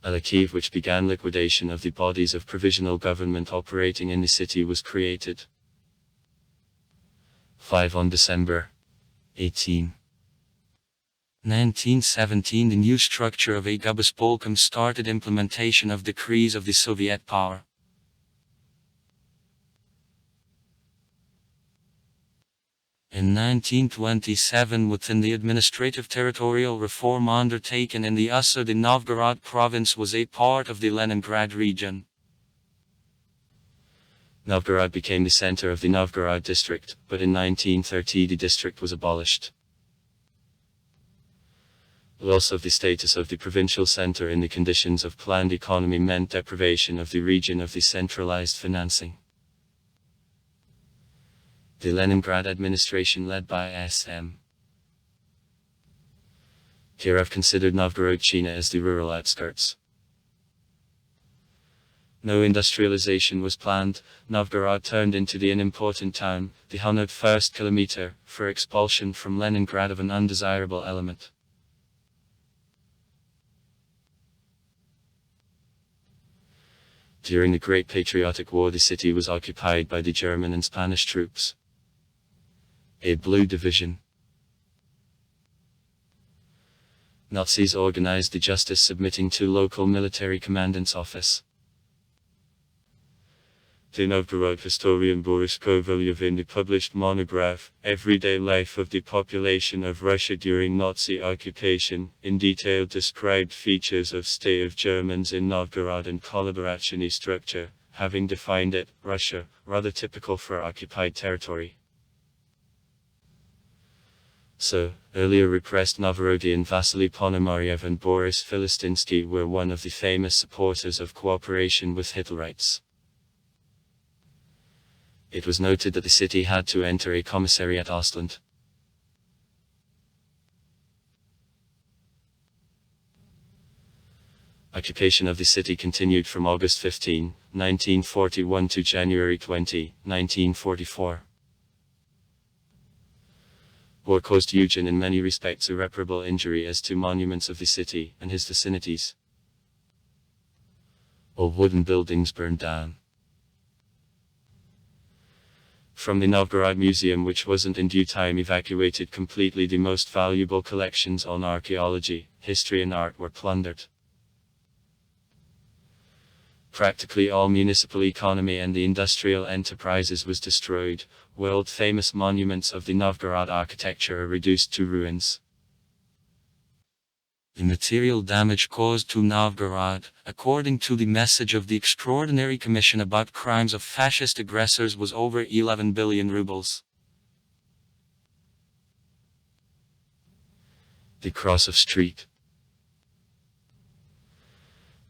Veliky, which began liquidation of the bodies of provisional government operating in the city was created. 5 on December 18. 1917 The new structure of a Gubuspolkom started implementation of decrees of the Soviet power. In 1927 within the administrative territorial reform undertaken in the USSR the Novgorod province was a part of the Leningrad region. Novgorod became the center of the Novgorod district, but in 1930 the district was abolished. Loss of the status of the provincial center in the conditions of planned economy meant deprivation of the region of the centralized financing. The Leningrad administration led by S.M. Kirov considered Novgorodchina as the rural outskirts. No industrialization was planned. Novgorod turned into the unimportant town, the 101st kilometer, for expulsion from Leningrad of an undesirable element. During the Great Patriotic War, the city was occupied by the German and Spanish troops. A Blue Division. Nazis organized the justice, submitting to local military commandant's office. The Novgorod historian Boris Kovalyev in the published monograph, Everyday Life of the Population of Russia During Nazi Occupation, in detail described features of stay of Germans in Novgorod and collaborationary structure, having defined it, Russia, rather typical for occupied territory. So, earlier repressed Novorodian Vasily Ponomaryev and Boris Filistinsky were one of the famous supporters of cooperation with Hitlerites. It was noted that the city had to enter a commissariat Ostland. Occupation of the city continued from August 15, 1941 to January 20, 1944. War caused huge and in many respects irreparable injury as to monuments of the city and his vicinities. All wooden buildings burned down. From the Novgorod Museum, which wasn't in due time evacuated completely, the most valuable collections on archaeology, history and art were plundered. Practically all municipal economy and the industrial enterprises was destroyed. World-famous monuments of the Novgorod architecture are reduced to ruins. The material damage caused to Novgorod, according to the message of the Extraordinary Commission about Crimes of Fascist Aggressors, was over 11 billion rubles. The Cross of Street.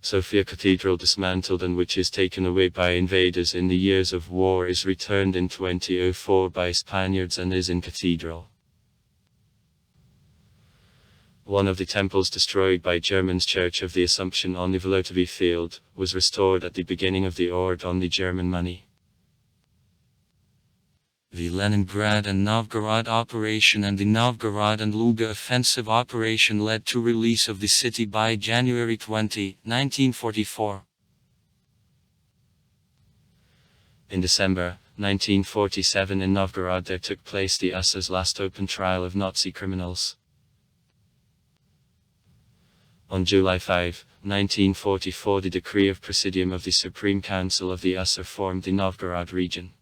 Sofia Cathedral dismantled and which is taken away by invaders in the years of war is returned in 2004 by Spaniards and is in cathedral. One of the temples destroyed by Germans, Church of the Assumption on the Veliky field, was restored at the beginning of the Ord on the German money. The Leningrad and Novgorod operation and the Novgorod and Luga offensive operation led to release of the city by January 20, 1944. In December 1947 in Novgorod there took place the USA's last open trial of Nazi criminals. On July 5, 1944 the decree of Presidium of the Supreme Council of the USSR formed the Novgorod region.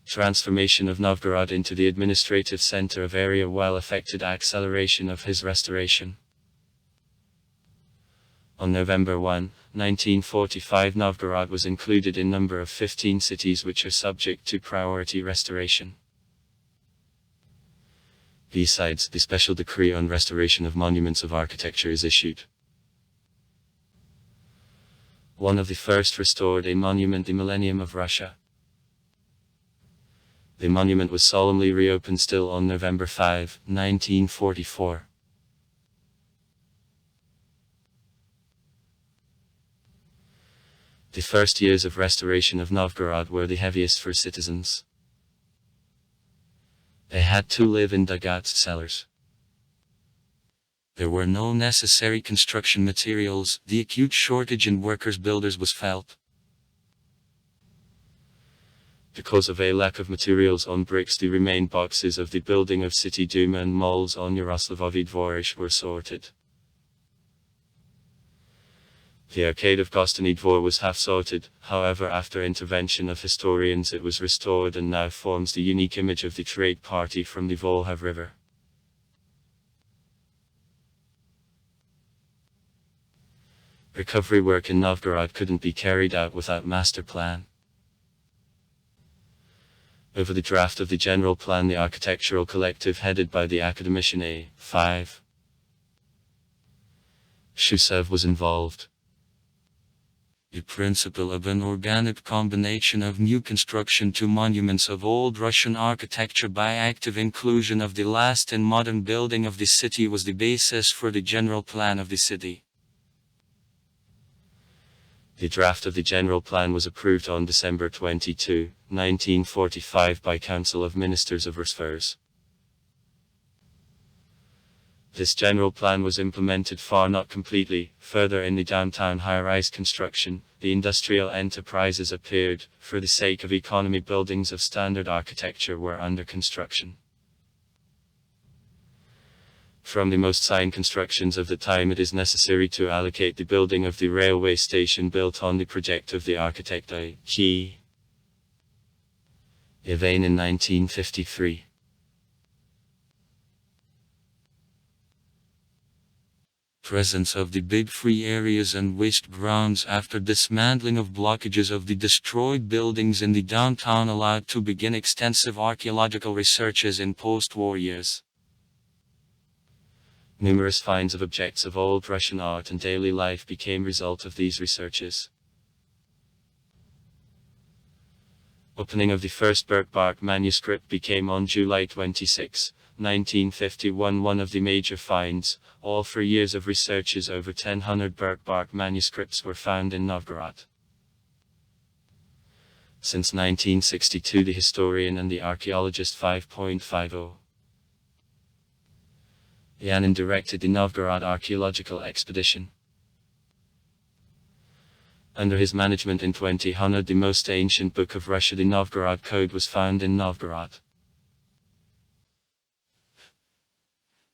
Transformation of Novgorod into the administrative center of area well affected acceleration of his restoration. On November 1, 1945 Novgorod was included in number of 15 cities which are subject to priority restoration. Besides, the special decree on restoration of monuments of architecture is issued. One of the first restored a monument, the Millennium of Russia. The monument was solemnly reopened still on November 5, 1944. The first years of restoration of Novgorod were the heaviest for citizens. They had to live in dugouts, cellars. There were no necessary construction materials. The acute shortage in workers builders was felt. Because of a lack of materials on bricks, the remained boxes of the building of City Duma and malls on Yaroslavovy Dvorish were sorted. The arcade of Gostiny Dvor was half sorted, however after intervention of historians it was restored and now forms the unique image of the trade party from the Volga River. Recovery work in Novgorod couldn't be carried out without master plan. Over the draft of the general plan the architectural collective headed by the academician A. Shusev was involved. The principle of an organic combination of new construction to monuments of old Russian architecture by active inclusion of the last and modern building of the city was the basis for the general plan of the city. The draft of the general plan was approved on December 22, 1945 by Council of Ministers of Resurs. This general plan was implemented far not completely. Further in the downtown high-rise construction, the industrial enterprises appeared. For the sake of economy, buildings of standard architecture were under construction. From the most sign constructions of the time, it is necessary to allocate the building of the railway station built on the project of the architect I.G. Yvain in 1953. Presence of the big free areas and waste grounds after dismantling of blockages of the destroyed buildings in the downtown allowed to begin extensive archaeological researches in post-war years. Numerous finds of objects of old Russian art and daily life became result of these researches. Opening of the first Birkbark manuscript became on July 26, 1951 one of the major finds. All 3 years of researches, over 1,000 Birkbark manuscripts were found in Novgorod. Since 1962, the historian and the archaeologist 5.50 Yanin directed the Novgorod archaeological expedition. Under his management in 2000, the most ancient book of Russia, the Novgorod Code, was found in Novgorod.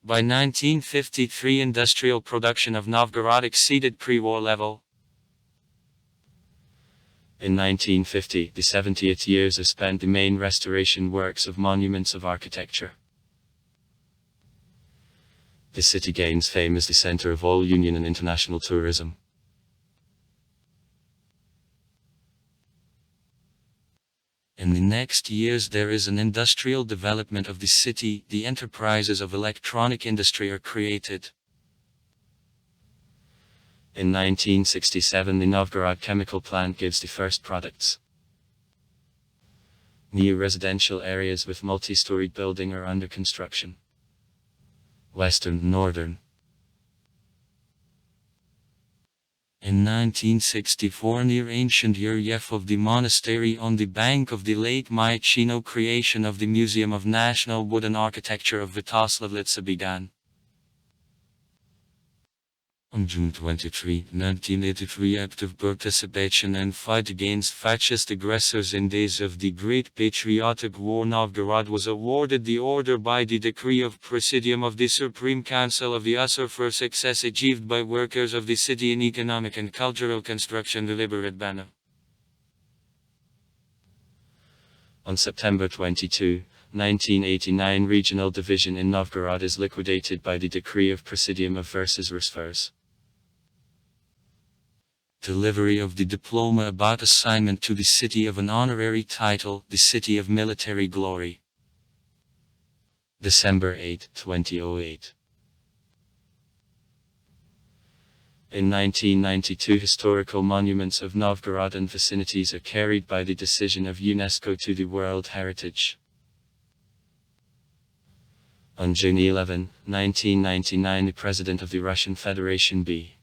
By 1953, industrial production of Novgorod exceeded pre-war level. In 1950, the 70th years are spent the main restoration works of monuments of architecture. The city gains fame as the center of all Union and international tourism. In the next years there is an industrial development of the city. The enterprises of electronic industry are created. In 1967, the Novgorod chemical plant gives the first products. New residential areas with multi-storied building are under construction. Western, Northern. In 1964, near ancient Yuryev of the monastery on the bank of the Lake Mychino, creation of the Museum of National Wooden Architecture of Vytoslav began. On June 23, 1983, active participation and fight against fascist aggressors in days of the Great Patriotic War, Novgorod was awarded the order by the decree of Presidium of the Supreme Council of the USSR for success achieved by workers of the city in economic and cultural construction. Deliberate banner. On September 22, 1989, regional division in Novgorod is liquidated by the decree of Presidium of versus Resurs. Delivery of the diploma about assignment to the city of an honorary title, the City of Military Glory. December 8, 2008. In 1992, historical monuments of Novgorod and vicinities are carried by the decision of UNESCO to the World Heritage. On June 11, 1999, the President of the Russian Federation B.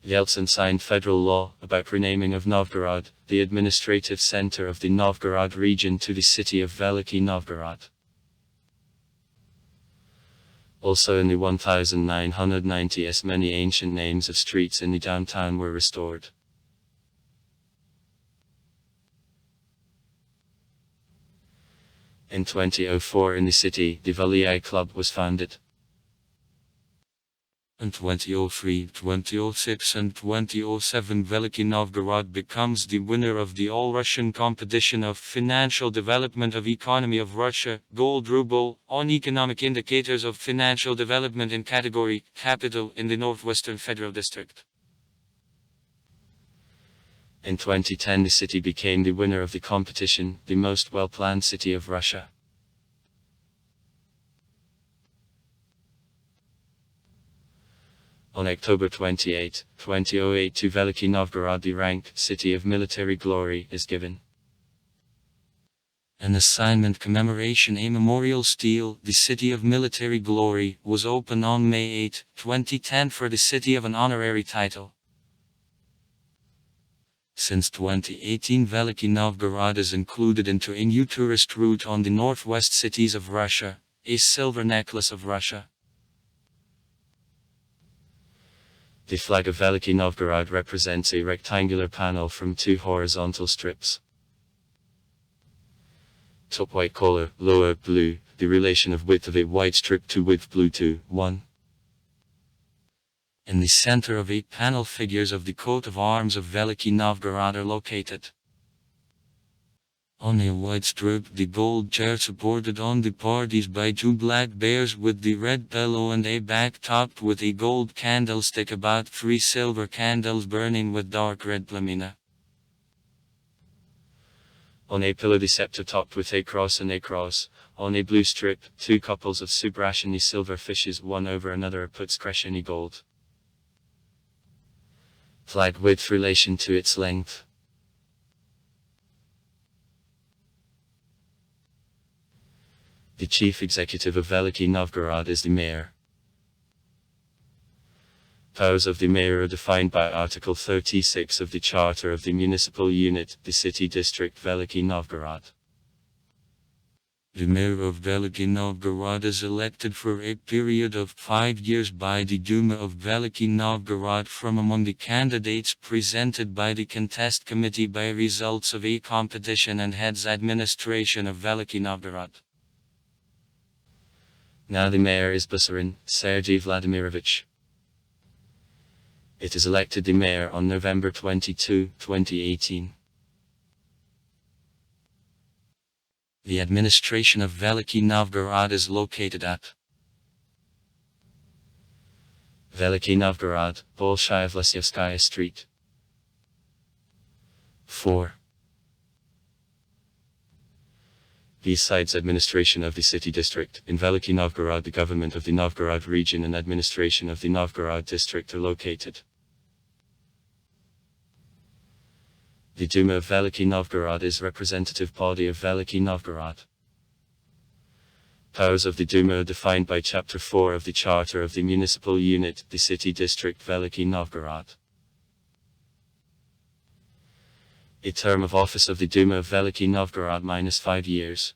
Yeltsin signed federal law about renaming of Novgorod, the administrative center of the Novgorod region, to the city of Veliky Novgorod. Also in the 1990s, many ancient names of streets in the downtown were restored. In 2004 in the city, the Veliky Club was founded. In 2003, 2006 and 2007, Veliky Novgorod becomes the winner of the All-Russian Competition of Financial Development of Economy of Russia, Gold Ruble, on economic indicators of financial development in category Capital in the Northwestern Federal District. In 2010, the city became the winner of the competition, the most well-planned city of Russia. On October 28, 2008 to Veliky Novgorod the rank City of Military Glory is given. An assignment commemoration a memorial stele, the City of Military Glory, was opened on May 8, 2010 for the city of an honorary title. Since 2018 Veliky Novgorod is included into a new tourist route on the northwest cities of Russia, a silver necklace of Russia. The flag of Veliky Novgorod represents a rectangular panel from two horizontal strips. Top white color, lower blue, the relation of width of a white strip to width blue to 1. In the center of a panel figures of the coat of arms of Veliky Novgorod are located. On a white strip the gold chair supported on the parties by two black bears with the red pillow and a back topped with a gold candlestick, about 3 silver candles burning with dark red plamina. On a pillar the scepter topped with a cross and a cross. On a blue strip, 2 couples of subrashiny silver fishes one over another are put skresheny gold. Flag width relation to its length. The chief executive of Veliky Novgorod is the mayor. Powers of the mayor are defined by Article 36 of the Charter of the Municipal Unit, the City District Veliky Novgorod. The mayor of Veliky Novgorod is elected for a period of 5 years by the Duma of Veliky Novgorod from among the candidates presented by the contest committee by results of a competition, and heads administration of Veliky Novgorod. Now the mayor is Busarin, Sergei Vladimirovich. It is elected the mayor on November 22, 2018. The administration of Veliky Novgorod is located at Veliky Novgorod, Bolshaya Vlasyevskaya Street. 4. Besides administration of the city district, in Veliky Novgorod the government of the Novgorod region and administration of the Novgorod district are located. The Duma of Veliky Novgorod is representative body of Veliky Novgorod. Powers of the Duma are defined by Chapter 4 of the Charter of the Municipal Unit, the City District Veliky Novgorod. A term of office of the Duma of Veliky Novgorod -5 years.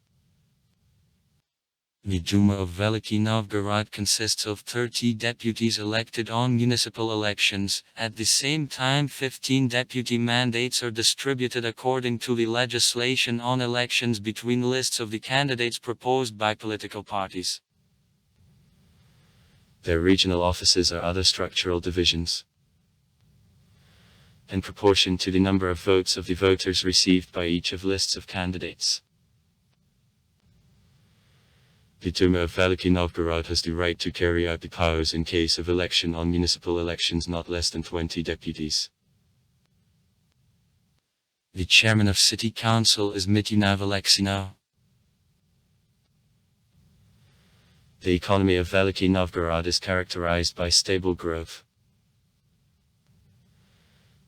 The Duma of Veliky Novgorod consists of 30 deputies elected on municipal elections. At the same time 15 deputy mandates are distributed according to the legislation on elections between lists of the candidates proposed by political parties. Their regional offices are other structural divisions. In proportion to the number of votes of the voters received by each of lists of candidates. The Duma of Veliky Novgorod has the right to carry out the powers in case of election on municipal elections not less than 20 deputies. The chairman of City Council is Mityuna Alexino. The economy of Veliky Novgorod is characterized by stable growth.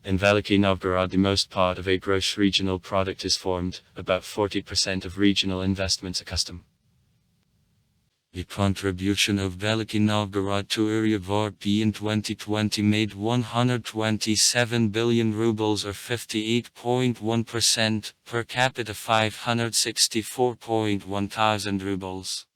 In Veliky Novgorod the most part of a gross regional product is formed, about 40% of regional investments are custom. The contribution of Veliky Novgorod to area of RP in 2020 made 127 billion rubles or 58.1%, per capita 564.1 thousand rubles.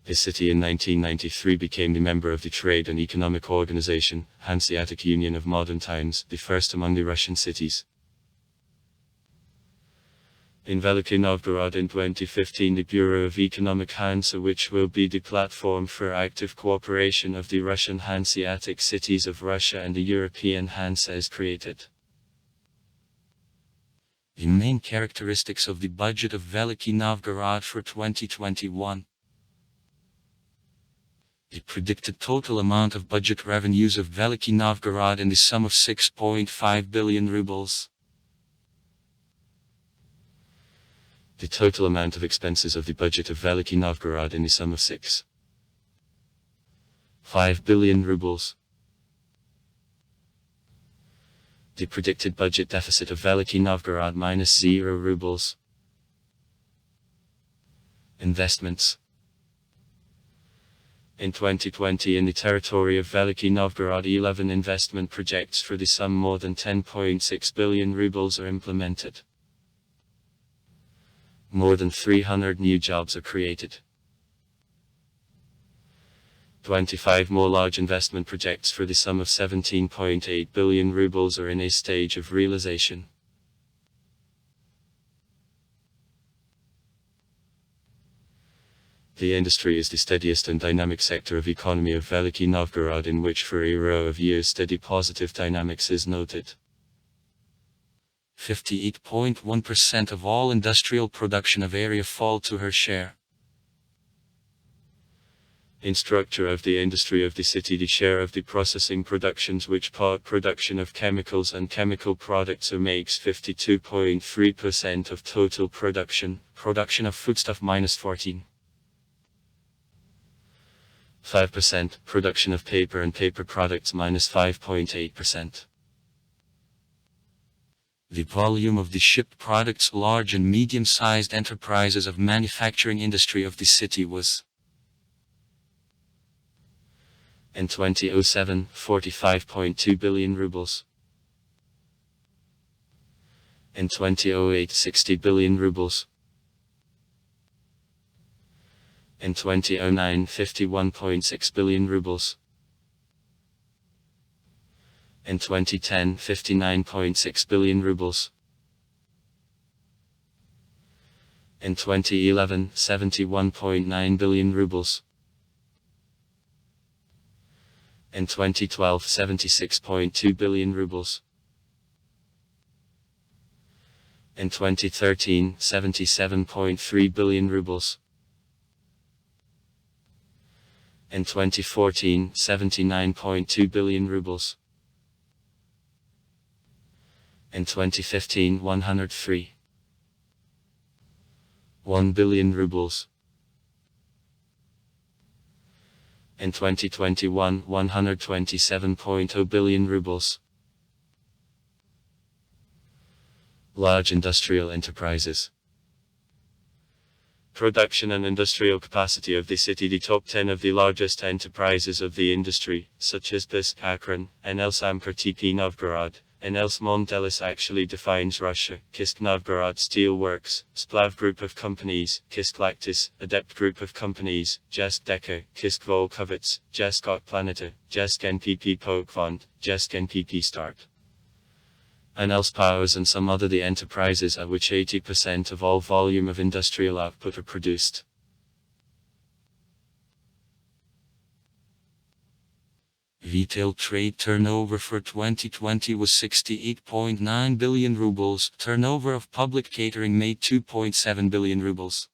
The city in 1993 became the member of the Trade and Economic Organization, Hanseatic Union of Modern Times, the first among the Russian cities. In Veliky Novgorod in 2015 the Bureau of Economic Hansa, which will be the platform for active cooperation of the Russian Hanseatic cities of Russia and the European Hansa, is created. The main characteristics of the budget of Veliky Novgorod for 2021. The predicted total amount of budget revenues of Veliky Novgorod in the sum of 6.5 billion rubles. The total amount of expenses of the budget of Veliky Novgorod in the sum of 6.5 billion rubles. The predicted budget deficit of Veliky Novgorod -0 rubles. Investments. In 2020 in the territory of Veliky Novgorod 11 investment projects for the sum more than 10.6 billion rubles are implemented. More than 300 new jobs are created. 25 more large investment projects for the sum of 17.8 billion rubles are in a stage of realization. The industry is the steadiest and dynamic sector of economy of Veliky Novgorod, in which for a row of years steady positive dynamics is noted. 58.1% of all industrial production of area fall to her share. In structure of the industry of the city, the share of the processing productions which part production of chemicals and chemical products makes 52.3% of total production of foodstuff -14.5%, production of paper and paper products -5.8%. The volume of the shipped products large and medium-sized enterprises of manufacturing industry of the city was in 2007, 45.2 billion rubles. In 2008, 60 billion rubles. In 2009, 51.6 billion rubles. In 2010, 59.6 billion rubles. In 2011, 71.9 billion rubles. In 2012, 76.2 billion rubles. In 2013, 77.3 billion rubles. In 2014, 79.2 billion rubles. In 2015, 103.1 billion rubles. In 2021, 127.0 billion rubles. Large industrial enterprises. Production and industrial capacity of the city. The top 10 of the largest enterprises of the industry, such as Bisk Akron, NL Samkar TP Novgorod, NL Smontelis actually defines Russia, Kisk Novgorod Steel Works, Splav Group of Companies, Kisk Lactis, Adept Group of Companies, Jesk Deca, Kisk Volkovets, Jesk Planeta, Jesk NPP Pokvond, Jesk NPP Start. NL Powers and some other the enterprises at which 80% of all volume of industrial output are produced. Retail trade turnover for 2020 was 68.9 billion rubles. Turnover of public catering made 2.7 billion rubles.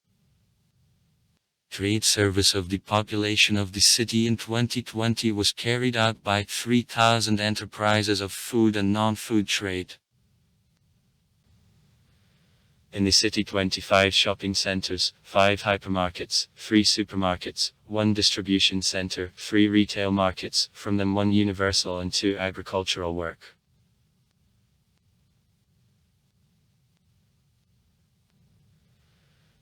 Trade service of the population of the city in 2020 was carried out by 3,000 enterprises of food and non-food trade. In the city, 25 shopping centers, 5 hypermarkets, 3 supermarkets, 1 distribution center, 3 retail markets, from them 1 universal and 2 agricultural work.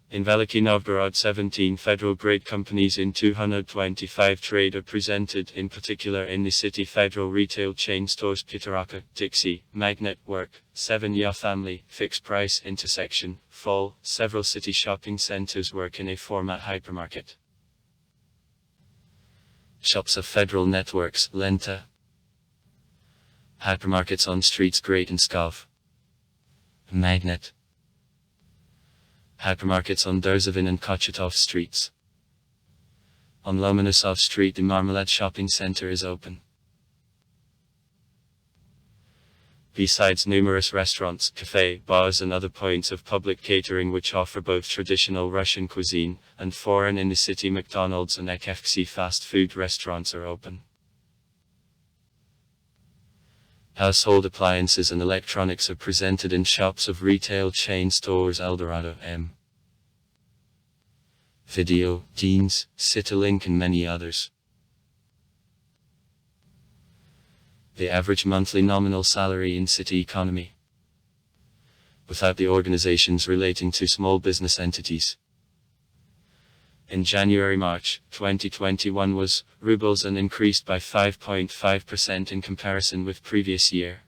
In Veliky Novgorod, 17 federal grade companies in 225 trade are presented, in particular in the city federal retail chain stores Pitaraka, Dixie, Magnet Work, 7 Ya Family, Fixed Price Intersection, Fall. Several city shopping centers work in a format hypermarket. Shops of federal networks, Lenta. Hypermarkets on streets Great and Skov. Magnet. Hypermarkets on Derzavin and Kochetov streets. On Lomonosov Street, the Marmalade shopping center is open. Besides numerous restaurants, café, bars and other points of public catering which offer both traditional Russian cuisine and foreign in the city, McDonald's and KFC fast food restaurants are open. Household appliances and electronics are presented in shops of retail chain stores Eldorado M. Video, Teens, Citylink and many others. The average monthly nominal salary in city economy, without the organizations relating to small business entities, in January-March 2021 was rubles and increased by 5.5% in comparison with previous year.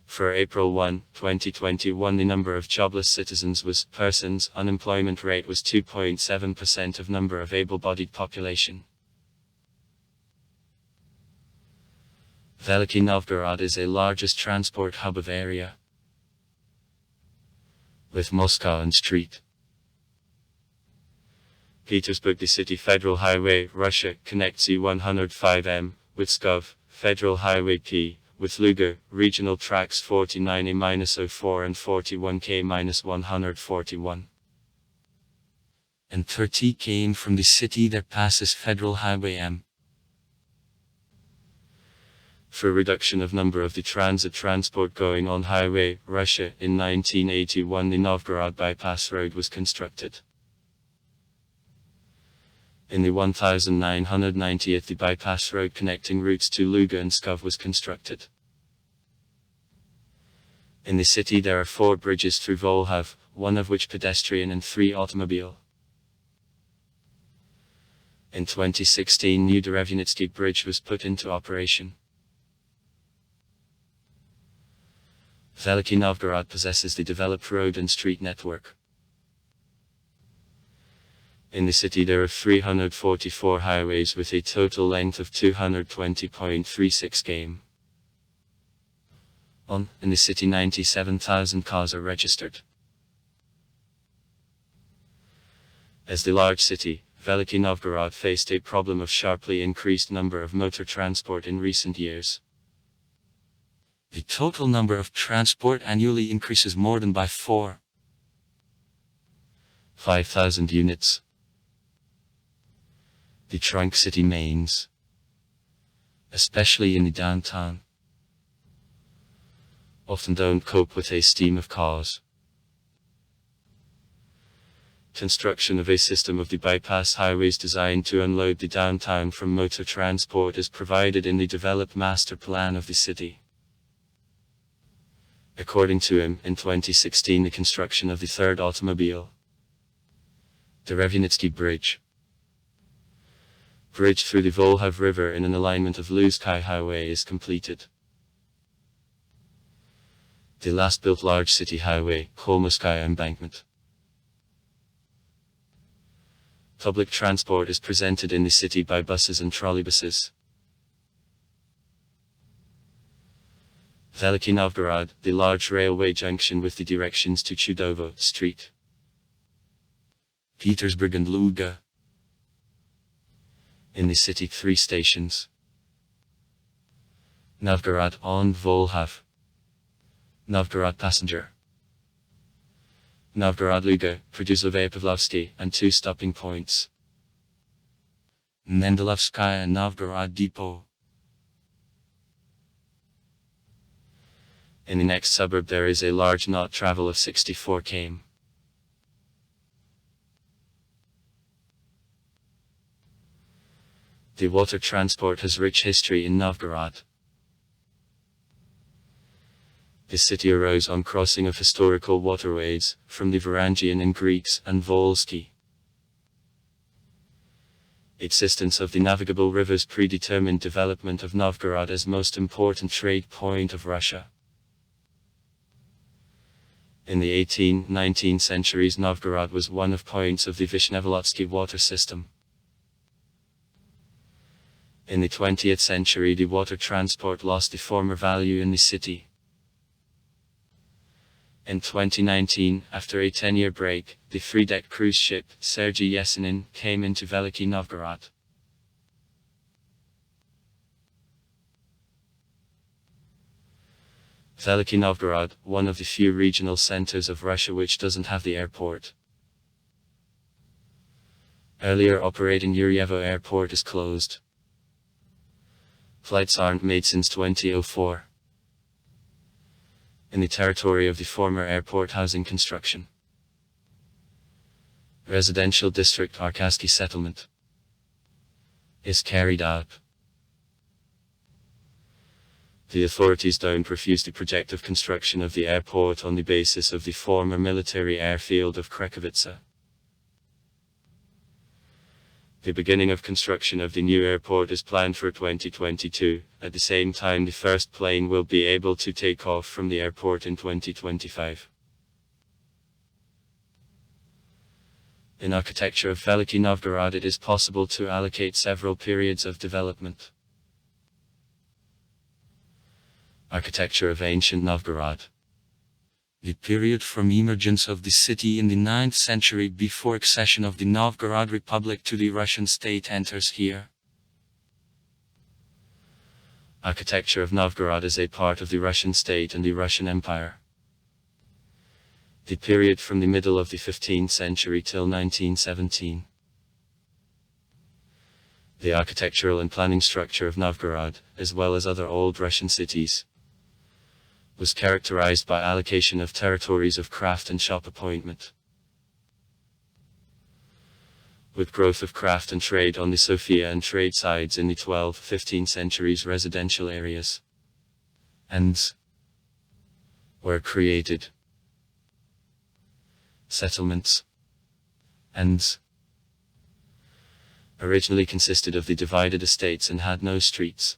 For April 1, 2021, the number of jobless citizens was persons. Unemployment rate was 2.7% of number of able-bodied population. Veliky Novgorod is a largest transport hub of area, with Moscow and Street. Petersburg. The city Federal Highway Russia connects E105M with Pskov, Federal Highway P with Luga, regional tracks 49A-04 and 41K-141. And 30 km from the city that passes Federal Highway M. For reduction of number of the transit transport going on Highway Russia, in 1981 the Novgorod bypass road was constructed. In the 1990th the bypass road connecting routes to Luga and Pskov was constructed. In the city there are 4 bridges through Volhav, 1 of which pedestrian and 3 automobile. In 2016 new Derevyanitsky Bridge was put into operation. Veliky Novgorod possesses the developed road and street network. In the city there are 344 highways with a total length of 220.36 km. In the city 97,000 cars are registered. As the large city, Veliky Novgorod faced a problem of sharply increased number of motor transport in recent years. The total number of transport annually increases more than by 5,000 units. The trunk city mains, especially in the downtown, often don't cope with a stream of cars. Construction of a system of the bypass highways designed to unload the downtown from motor transport is provided in the developed master plan of the city. According to him, in 2016 the construction of the third automobile Derevyanitsky Bridge through the Volhav River in an alignment of Luzhsky Highway is completed. The last built large city highway, Kholmovskaya Embankment. Public transport is presented in the city by buses and trolleybuses. Veliky Novgorod, the large railway junction with the directions to Chudovo, Street, Petersburg and Luga. In the city 3 stations. Novgorod on Volhav, Novgorod Passenger, Novgorod Luga, Produzlivaya Pavlovsky, and 2 stopping points. Mendelovskaya and Novgorod Depot. In the next suburb there is a large knot travel of 64 km. The water transport has rich history in Novgorod. The city arose on crossing of historical waterways, from the Varangian and Greeks and Volsky. Existence of the navigable rivers predetermined development of Novgorod as most important trade point of Russia. In the 18th-19th centuries Novgorod was one of points of the Vishnevolodsky water system. In the 20th century the water transport lost the former value in the city. In 2019, after a 10-year break, the 3-deck cruise ship, Sergei Yesenin, came into Veliky Novgorod. Veliky Novgorod, one of the few regional centers of Russia which doesn't have the airport. Earlier operating Yuryevo Airport is closed. Flights aren't made since 2004. In the territory of the former airport housing construction. Residential district Arkasky settlement is carried out. The authorities don't refuse the project of construction of the airport on the basis of the former military airfield of Krekovice. The beginning of construction of the new airport is planned for 2022. At the same time, the first plane will be able to take off from the airport in 2025. In architecture of Veliky Novgorod, it is possible to allocate several periods of development. Architecture of ancient Novgorod. The period from emergence of the city in the 9th century before accession of the Novgorod Republic to the Russian state enters here. Architecture of Novgorod is a part of the Russian state and the Russian Empire. The period from the middle of the 15th century till 1917. The architectural and planning structure of Novgorod, as well as other old Russian cities, was characterized by allocation of territories of craft and shop appointment. With growth of craft and trade on the Sofia and trade sides in the 12th-15th centuries, residential areas and were created. Settlements and originally consisted of the divided estates and had no streets.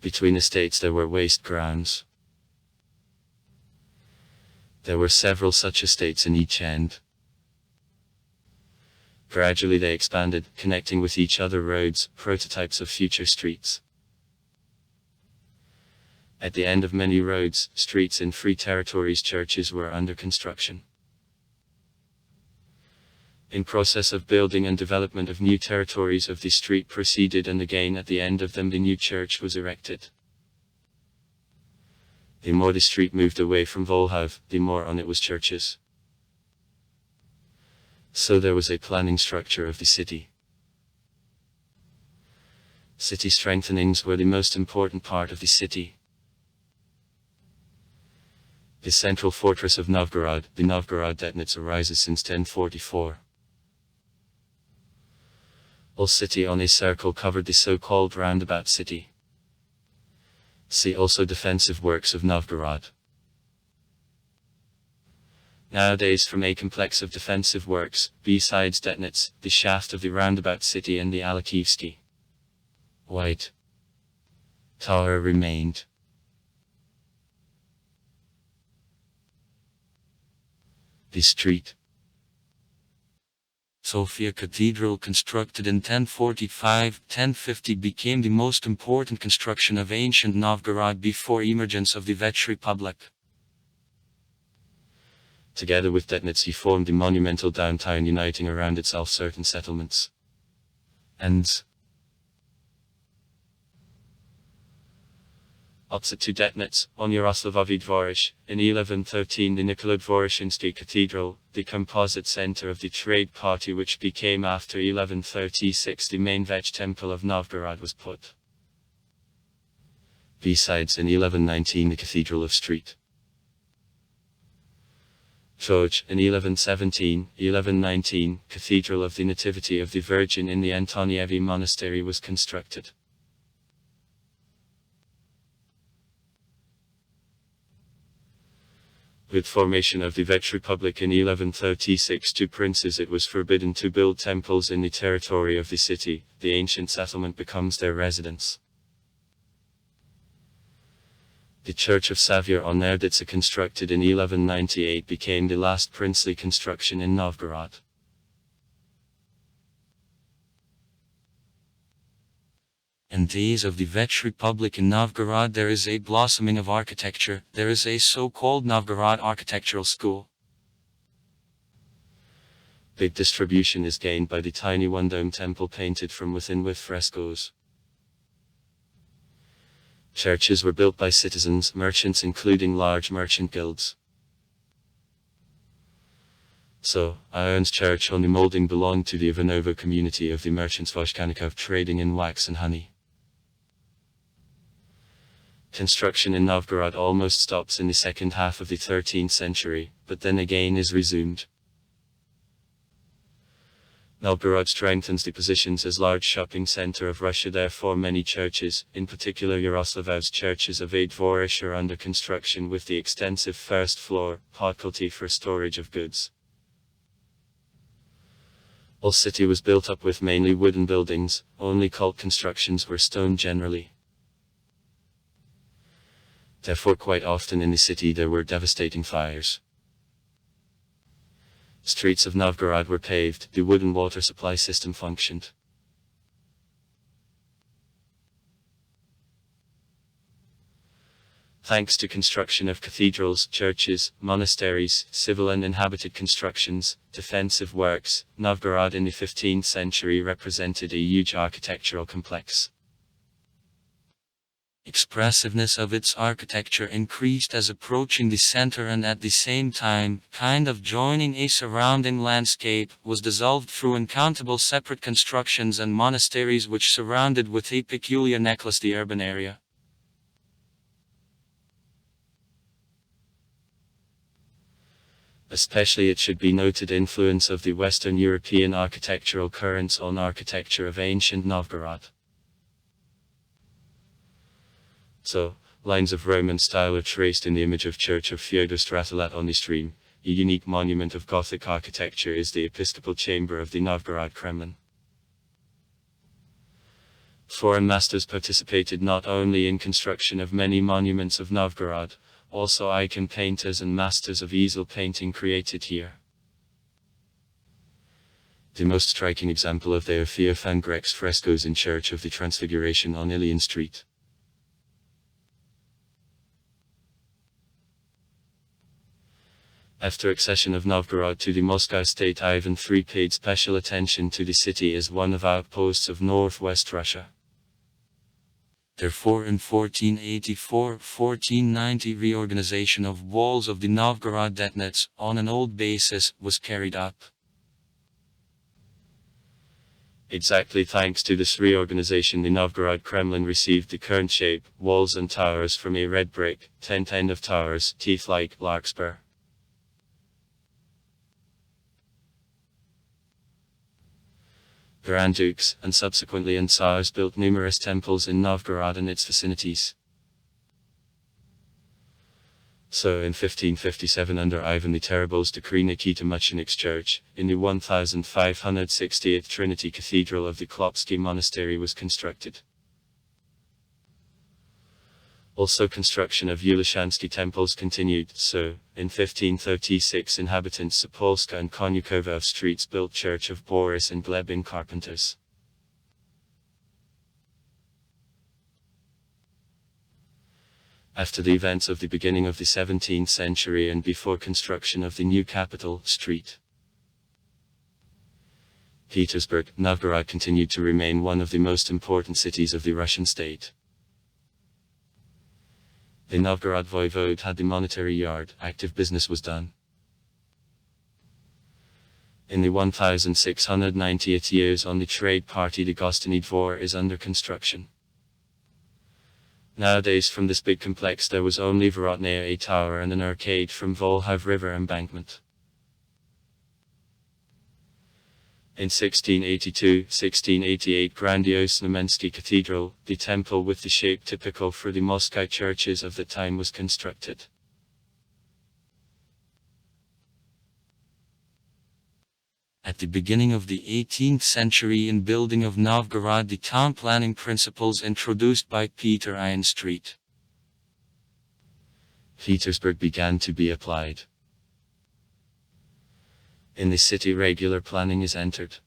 Between estates there were waste grounds. There were several such estates in each end. Gradually they expanded, connecting with each other roads, prototypes of future streets. At the end of many roads, streets in free territories, churches were under construction. In process of building and development of new territories of the street proceeded, and again at the end of them the new church was erected. The more the street moved away from Volhov, the more on it was churches. So there was a planning structure of the city. City strengthenings were the most important part of the city. The central fortress of Novgorod, the Novgorod Detnitz, arises since 1044. All city on a circle covered the so-called roundabout city. See also defensive works of Novgorod. Nowadays, from a complex of defensive works, besides Detnitz, the shaft of the roundabout city and the Alakivsky White Tower remained. The street Sofia Cathedral, constructed in 1045-1050, became the most important construction of ancient Novgorod before emergence of the Vetch Republic. Together with Detnitz he formed the monumental downtown, uniting around itself certain settlements and opposite to Detnitz, on Yaroslavovy Dvorish, in 1113 the Nikolodvorishinsky Cathedral, the composite center of the trade party which became after 1136 the main Vetch temple of Novgorod, was put. Besides, in 1119 the Cathedral of St. George, in 1119, Cathedral of the Nativity of the Virgin in the Antonievi Monastery was constructed. With formation of the Vetch Republic in 1136, to princes it was forbidden to build temples in the territory of the city. The ancient settlement becomes their residence. The Church of Savior on Nerditsa, constructed in 1198, became the last princely construction in Novgorod. In days of the Vetch Republic in Novgorod there is a blossoming of architecture. There is a so-called Novgorod Architectural School. Big distribution is gained by the tiny one-dome temple painted from within with frescoes. Churches were built by citizens, merchants, including large merchant guilds. So, Ion's church on the molding belonged to the Ivanovo community of the merchants Voshkanikov, trading in wax and honey. Construction in Novgorod almost stops in the second half of the 13th century, but then again is resumed. Novgorod strengthens the positions as large shopping center of Russia, therefore many churches, in particular Yaroslavl's churches of 8 Dvorish, are under construction with the extensive first floor, podkulty for storage of goods. All city was built up with mainly wooden buildings, only cult constructions were stone generally. Therefore quite often in the city there were devastating fires. Streets of Novgorod were paved, the wooden water supply system functioned. Thanks to construction of cathedrals, churches, monasteries, civil and inhabited constructions, defensive works, Novgorod in the 15th century represented a huge architectural complex. Expressiveness of its architecture increased as approaching the center, and at the same time, kind of joining a surrounding landscape, was dissolved through uncountable separate constructions and monasteries which surrounded with a peculiar necklace the urban area. Especially it should be noted influence of the Western European architectural currents on architecture of ancient Novgorod. So, lines of Roman style are traced in the image of Church of Fyodor Stratolat on the stream. A unique monument of Gothic architecture is the Episcopal Chamber of the Novgorod Kremlin. Foreign masters participated not only in construction of many monuments of Novgorod, also icon painters and masters of easel painting created here. The most striking example of their Theophan Grek's frescoes in Church of the Transfiguration on Ilion Street. After accession of Novgorod to the Moscow state, Ivan III paid special attention to the city as one of outposts of northwest Russia. Therefore in 1484-1490 reorganization of walls of the Novgorod Detnets, on an old basis, was carried up. Exactly thanks to this reorganization the Novgorod Kremlin received the current shape, walls and towers from a red brick, tent end of towers, teeth-like, larkspur. Grand dukes, and subsequently Tsars built numerous temples in Novgorod and its vicinities. So in 1557 under Ivan the Terrible's decree Nikita Muchenik's church, in the 1568th Trinity Cathedral of the Klopsky Monastery was constructed. Also construction of Ulashansky temples continued, so, in 1536 inhabitants Sapolska and Konyukova of streets built Church of Boris and Glebin carpenters. After the events of the beginning of the 17th century and before construction of the new capital, St. Petersburg, Novgorod continued to remain one of the most important cities of the Russian state. The Novgorod Voivode had the monetary yard, active business was done. In the 1690th years on the trade party the Gostiny Dvor is under construction. Nowadays from this big complex there was only Vorotnaya, a tower and an arcade from Volhyv River embankment. In 1682-1688 grandiose Znamensky Cathedral, the temple with the shape typical for the Moscow churches of the time was constructed. At the beginning of the 18th century in building of Novgorod the town planning principles introduced by Peter I. Street. Petersburg began to be applied. In the city regular planning is entered.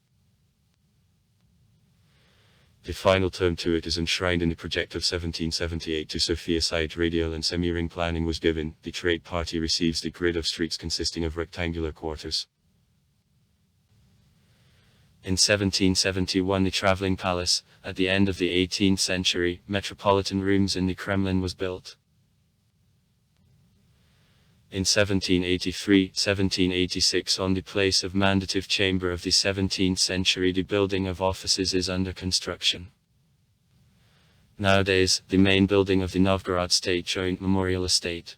The final term to it is enshrined in the project of 1778 to Sofia site radial and semi-ring planning was given. The trade party receives the grid of streets consisting of rectangular quarters. In 1771 the travelling palace, at the end of the 18th century, metropolitan rooms in the Kremlin was built. In 1783-1786 on the place of mandative chamber of the 17th century the building of offices is under construction. Nowadays, the main building of the Novgorod State Joint Memorial Estate.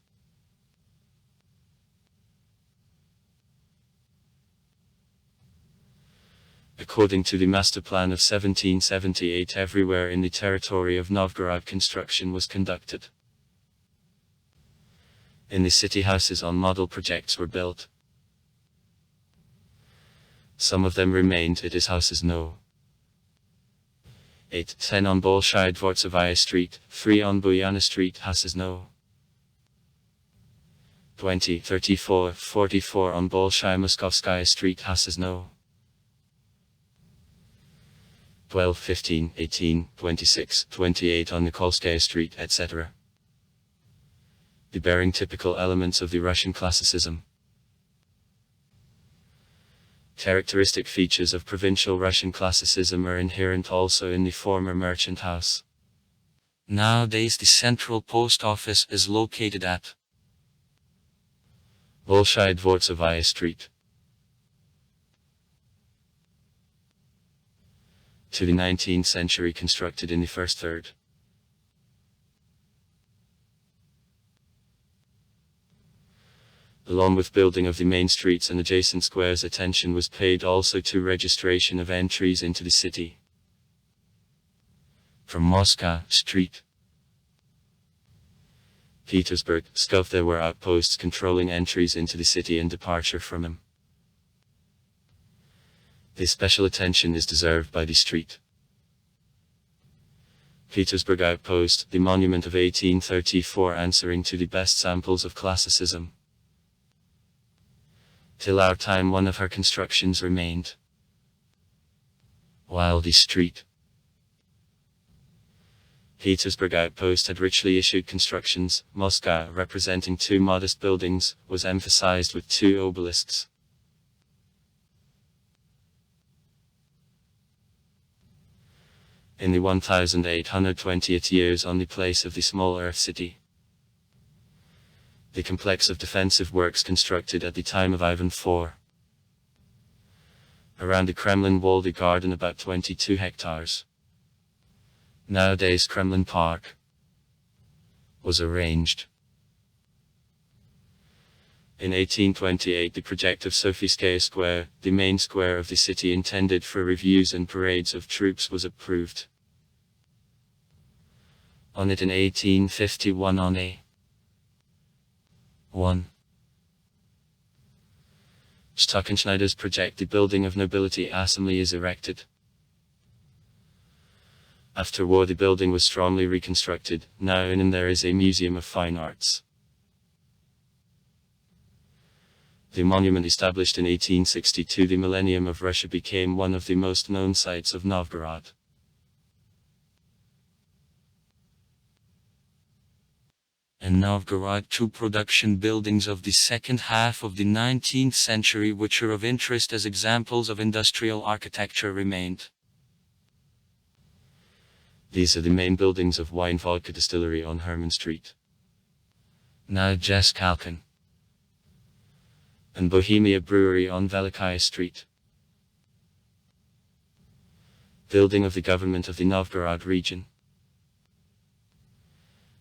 According to the master plan of 1778, everywhere in the territory of Novgorod construction was conducted. In the city, houses on model projects were built. Some of them remained. It is houses no. 8, 10 on Bolshoi Dvortsovaya Street, 3 on Buyana Street, houses no. 20, 34, 44 on Bolshoi Moskovskaya Street, houses no. 12, 15, 18, 26, 28 on Nikolskaya Street, etc. The bearing typical elements of the Russian classicism. Characteristic features of provincial Russian classicism are inherent also in the former merchant house. Nowadays the central post office is located at Bolshoi Dvortsovaya Street. To the 19th century, constructed in the first third. Along with building of the main streets and adjacent squares, attention was paid also to registration of entries into the city. From Moscow Street, Petersburg, Pskov, there were outposts controlling entries into the city and departure from him. This special attention is deserved by the street. Petersburg Outpost, the monument of 1834, answering to the best samples of classicism. Till our time one of her constructions remained. While the street Petersburg Outpost had richly issued constructions, Moscow, representing 2 modest buildings, was emphasized with 2 obelisks. In the 1820th years, on the place of the small earth city, the complex of defensive works constructed at the time of Ivan IV. Around the Kremlin wall, the garden about 22 hectares. Nowadays Kremlin Park was arranged. In 1828 the project of Sofiyskaya Square, the main square of the city intended for reviews and parades of troops, was approved. On it in 1851 on a 1. Stockenschneider's project, the building of nobility assembly, is erected. After war the building was strongly reconstructed. Now in there is a museum of fine arts. The monument, established in 1862, the millennium of Russia, became one of the most known sites of Novgorod. In Novgorod, 2 production buildings of the second half of the 19th century, which are of interest as examples of industrial architecture, remained. These are the main buildings of Wine Vodka Distillery on Herman Street, now Jeskalkin, and Bohemia Brewery on Veliky Street. Building of the government of the Novgorod region.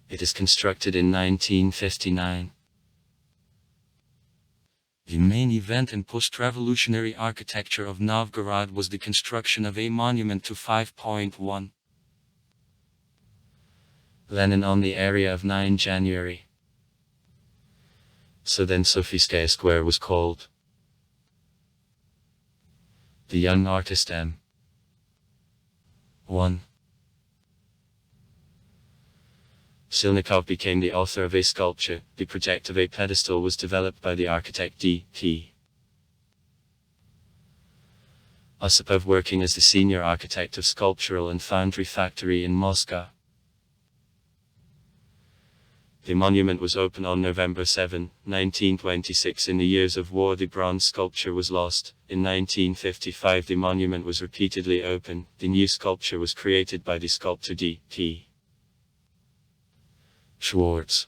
It is constructed in 1959. The main event in post-revolutionary architecture of Novgorod was the construction of a monument to 5.1 Lenin on the area of 9 January. So then Sofiyskaya Square was called. The young artist M. 1. Silnikov became the author of a sculpture. The project of a pedestal was developed by the architect D.P. Osipov, working as the senior architect of Sculptural and Foundry Factory in Moscow. The monument was opened on November 7, 1926. In the years of war the bronze sculpture was lost. In 1955 the monument was repeatedly opened. The new sculpture was created by the sculptor D.P. Schwartz.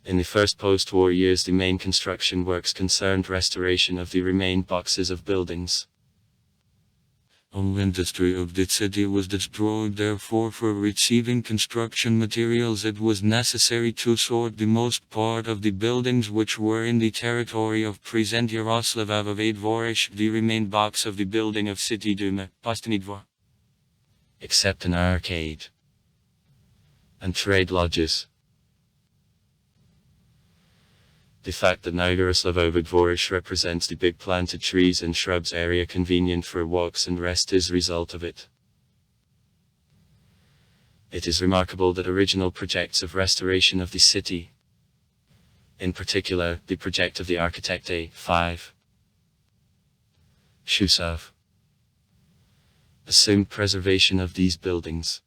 In the first post-war years the main construction works concerned restoration of the remained boxes of buildings. All industry of the city was destroyed, therefore for receiving construction materials it was necessary to sort the most part of the buildings which were in the territory of present Yaroslavl Dvorish, the remained box of the building of City Duma, Postany Dvor. Except an arcade and trade lodges. The fact that now Yaroslavl Dvorish represents the big planted trees and shrubs area convenient for walks and rest is result of it. It is remarkable that original projects of restoration of the city, in particular the project of the architect A5 Shusov, assumed preservation of these buildings.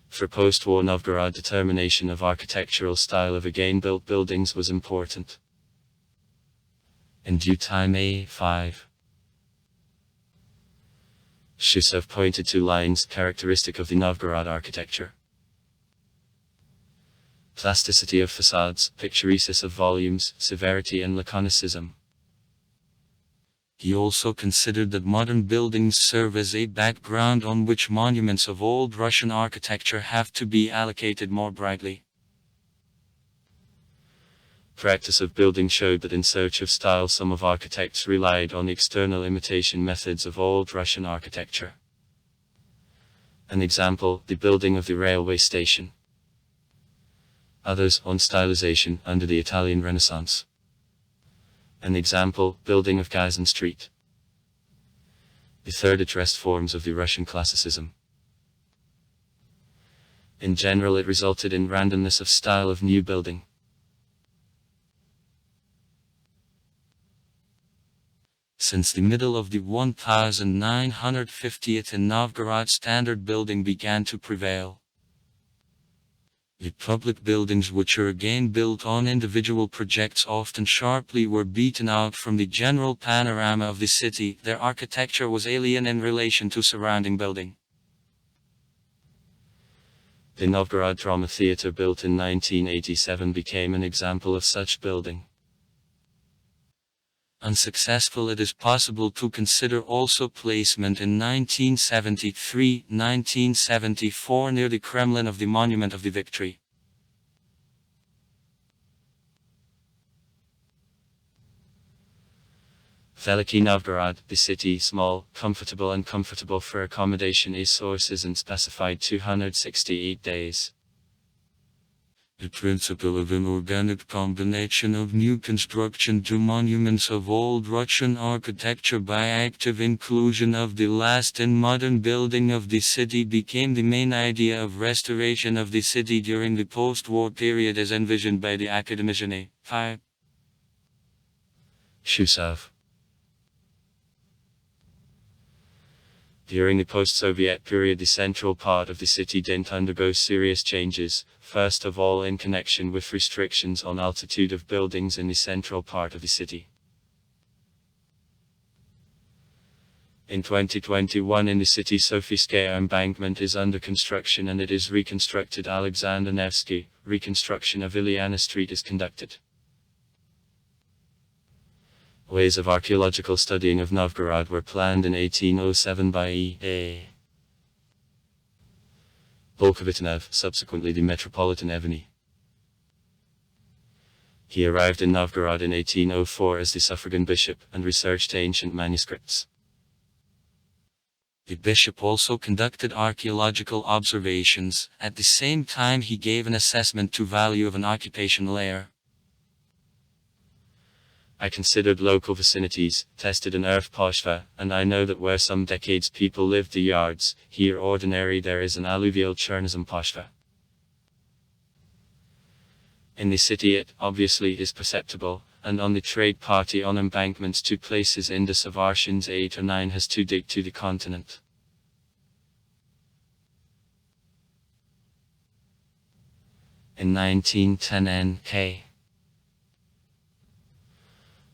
For post-war Novgorod, determination of architectural style of again-built buildings was important. In due time A5 Shusov pointed to lines characteristic of the Novgorod architecture: plasticity of facades, picturesqueness of volumes, severity and laconicism. He also considered that modern buildings serve as a background on which monuments of old Russian architecture have to be allocated more brightly. Practice of building showed that in search of style some of architects relied on external imitation methods of old Russian architecture. An example, the building of the railway station. Others, on stylization under the Italian Renaissance. An example, building of Kazan Street. The third addressed forms of the Russian classicism. In general it resulted in randomness of style of new building. Since the middle of the 1950s in Novgorod standard building began to prevail. The public buildings which are again built on individual projects often sharply were beaten out from the general panorama of the city. Their architecture was alien in relation to surrounding building. The Novgorod Drama Theatre built in 1987 became an example of such building. Unsuccessful, it is possible to consider also placement in 1973-1974 near the Kremlin of the Monument of the Victory. Veliky Novgorod, the city, small, comfortable and comfortable for accommodation. A source isn't specified. 268 days. The principle of inorganic combination of new construction to monuments of old Russian architecture by active inclusion of the last in modern building of the city became the main idea of restoration of the city during the post-war period as envisioned by the academician A5 Shusov. During the post-Soviet period, the central part of the city didn't undergo serious changes, first of all in connection with restrictions on altitude of buildings in the central part of the city. In 2021 in the city, Sofiyskaya embankment is under construction and it is reconstructed. Alexander Nevsky, reconstruction of Ilyana Street is conducted. Ways of archaeological studying of Novgorod were planned in 1807 by E.A. Bolkovitnev, subsequently the Metropolitan Evgeny. He arrived in Novgorod in 1804 as the suffragan bishop and researched ancient manuscripts. The bishop also conducted archaeological observations. At the same time he gave an assessment to value of an occupation layer. I considered local vicinities, tested an earth poshva, and I know that where some decades people lived the yards, here ordinary there is an alluvial chernizm poshva. In the city it, obviously, is perceptible, and on the trade party on embankments 2 places Indus of Arshins 8 or 9 has to dig to the continent. In 1910 N.K.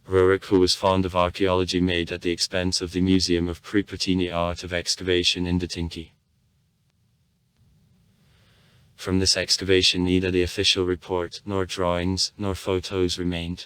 Rurik, who was fond of archaeology, made at the expense of the Museum of Pripyatny art of excavation in Datinki. From this excavation neither the official report, nor drawings, nor photos remained.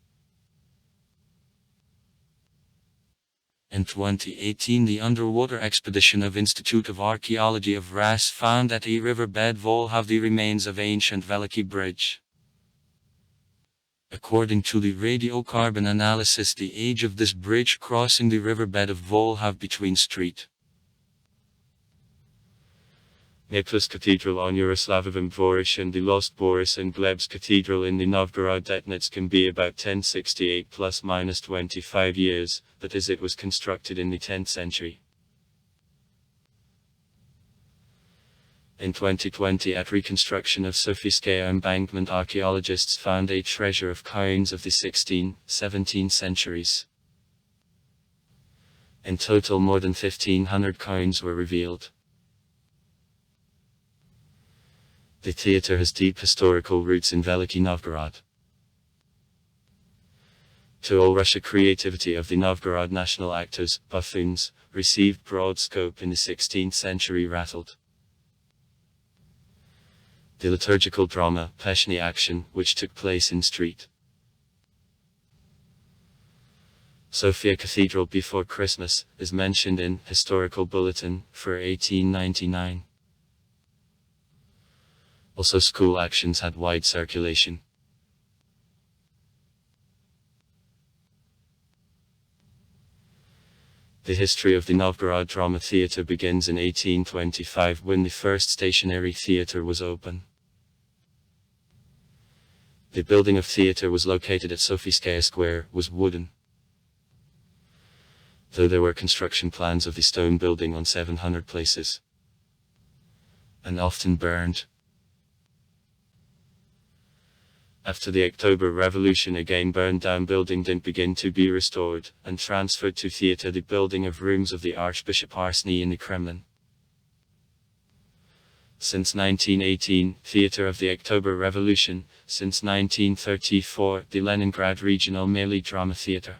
In 2018, the underwater expedition of Institute of Archaeology of RAS found at a riverbed Volhov the remains of ancient Veliky bridge. According to the radiocarbon analysis, the age of this bridge crossing the riverbed of Volhov between St. Nicholas Cathedral on Yaroslavovim Dvorish and the Lost Boris and Gleb's Cathedral in the Novgorod Detnets can be about 1068 plus minus 25 years, that is, it was constructed in the 10th century. In 2020, at reconstruction of Sofiskaya embankment, archaeologists found a treasure of coins of the 16th, 17th centuries. In total, more than 1,500 coins were revealed. The theatre has deep historical roots in Veliky Novgorod. To all Russia, creativity of the Novgorod national actors, buffoons, received broad scope in the 16th century rattled. The liturgical drama, Peshny Action, which took place in St. Sofia Cathedral before Christmas, is mentioned in Historical Bulletin for 1899. Also, school actions had wide circulation. The history of the Novgorod Drama Theatre begins in 1825 when the first stationary theatre was open. The building of theatre was located at Sofiskaya Square, was wooden, though there were construction plans of the stone building on 700 places, and often burned. After the October Revolution, again burned down building didn't begin to be restored, and transferred to theatre the building of rooms of the Archbishop Arseny in the Kremlin. Since 1918, Theatre of the October Revolution, since 1934, the Leningrad Regional Malye Drama Theatre.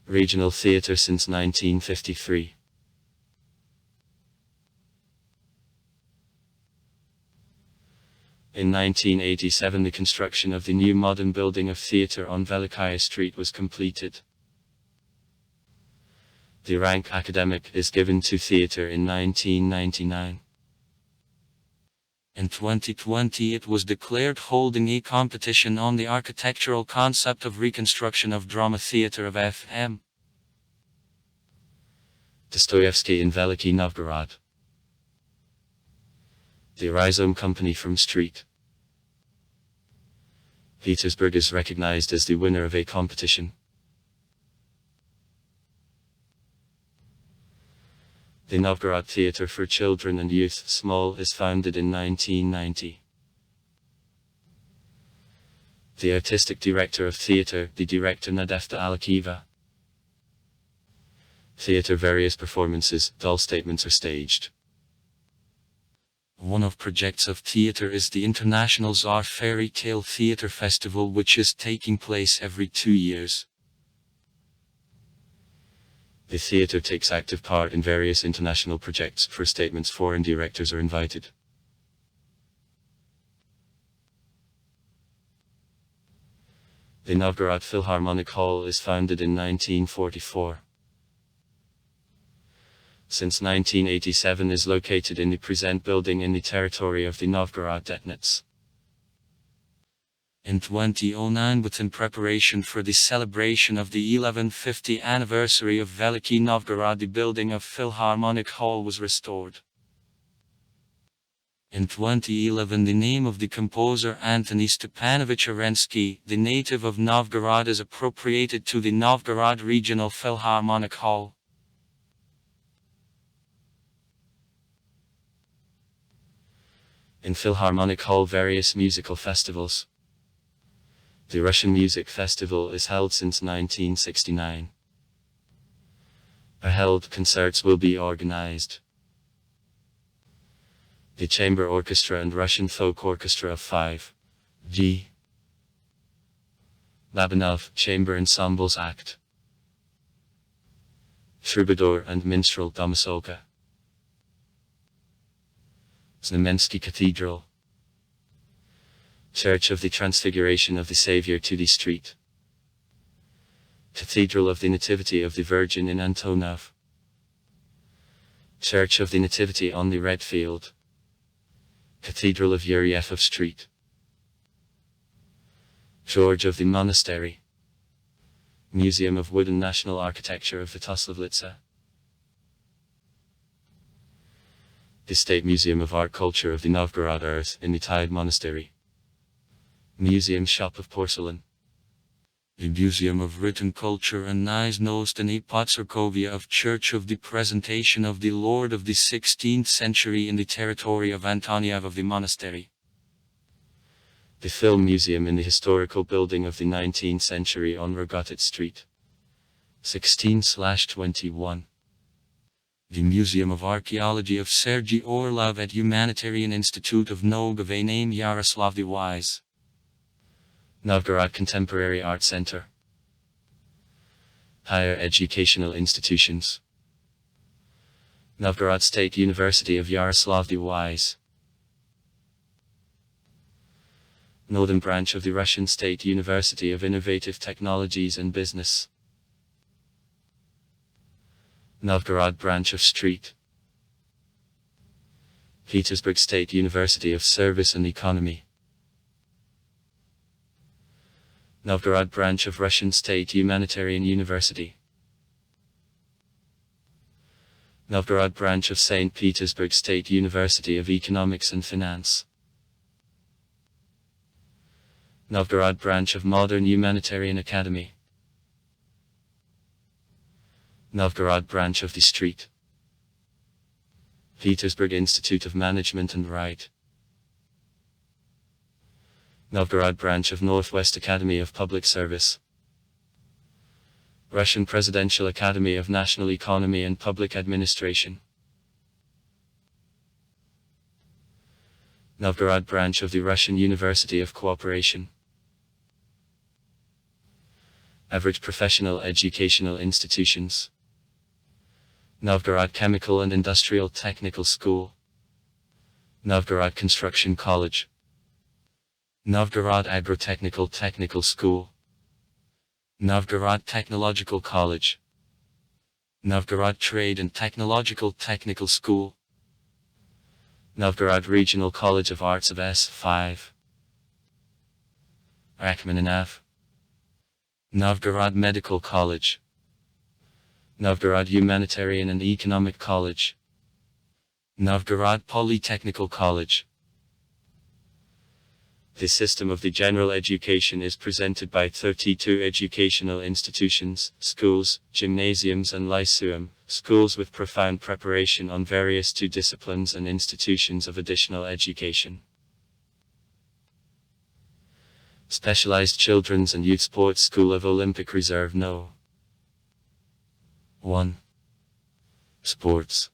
Regional Theatre since 1953. In 1987, the construction of the new modern building of theatre on Velikaya Street was completed. The rank academic is given to theatre in 1999. In 2020, it was declared holding a competition on the architectural concept of reconstruction of drama theatre of FM. Dostoevsky in Veliky Novgorod. The Rhizome Company from St. Petersburg is recognized as the winner of a competition. The Novgorod Theatre for Children and Youth, Small, is founded in 1990. The artistic director of theatre, the director Nadefta Alekhieva. Theatre, various performances, doll statements are staged. One of projects of theatre is the International Tsar Fairy Tale Theatre Festival, which is taking place every 2 years. The theatre takes active part in various international projects. For statements, foreign directors are invited. The Novgorod Philharmonic Hall is founded in 1944. Since 1987 is located in the present building in the territory of the Novgorod Detnets. In 2009, but in preparation for the celebration of the 1150th anniversary of Veliky Novgorod, the building of Philharmonic Hall was restored. In 2011, the name of the composer Antony Stepanovich Arensky, the native of Novgorod, is appropriated to the Novgorod Regional Philharmonic Hall. In Philharmonic Hall, various musical festivals. The Russian Music Festival is held since 1969. Concerts will be organized. The Chamber Orchestra and Russian Folk Orchestra of 5 G. Labanov Chamber Ensembles Act. Troubadour and Minstrel Domasolka. Znamensky Cathedral. Church of the Transfiguration of the Saviour to the Street. Cathedral of the Nativity of the Virgin in Antonov. Church of the Nativity on the Redfield. Cathedral of Yuriev Street. George of the Monastery. Museum of Wooden National Architecture of Vitoslavlitsa. The State Museum of Art Culture of the Novgorod Earth in the Tide Monastery. Museum Shop of Porcelain. The Museum of Written Culture and Nizhnostenny Potsarkovia of Church of the Presentation of the Lord of the 16th century in the territory of Antoniev of the Monastery. The Film Museum in the historical building of the 19th century on Rogotit Street. 16/21. The Museum of Archaeology of Sergei Orlov at Humanitarian Institute of Nogove named Yaroslav the Wise. Novgorod Contemporary Art Center. Higher Educational Institutions. Novgorod State University of Yaroslav the Wise. Northern branch of the Russian State University of Innovative Technologies and Business. Novgorod branch of Street. Petersburg State University of Service and Economy. Novgorod branch of Russian State Humanitarian University. Novgorod branch of St. Petersburg State University of Economics and Finance. Novgorod branch of Modern Humanitarian Academy. Novgorod branch of the Street. Petersburg Institute of Management and Right. Novgorod branch of Northwest Academy of Public Service. Russian Presidential Academy of National Economy and Public Administration. Novgorod branch of the Russian University of Cooperation. Average Professional Educational Institutions. Novgorod Chemical and Industrial Technical School. Novgorod Construction College. Novgorod Agrotechnical Technical School. Novgorod Technological College. Novgorod Trade and Technological Technical School. Novgorod Regional College of Arts of S5. Rachmaninoff. Novgorod Medical College. Novgorod Humanitarian and Economic College. Novgorod Polytechnical College. The system of the general education is presented by 32 educational institutions, schools, gymnasiums and lyceum, schools with profound preparation on various two disciplines and institutions of additional education. Specialized Children's and Youth Sports School of Olympic Reserve No. 1. Sports.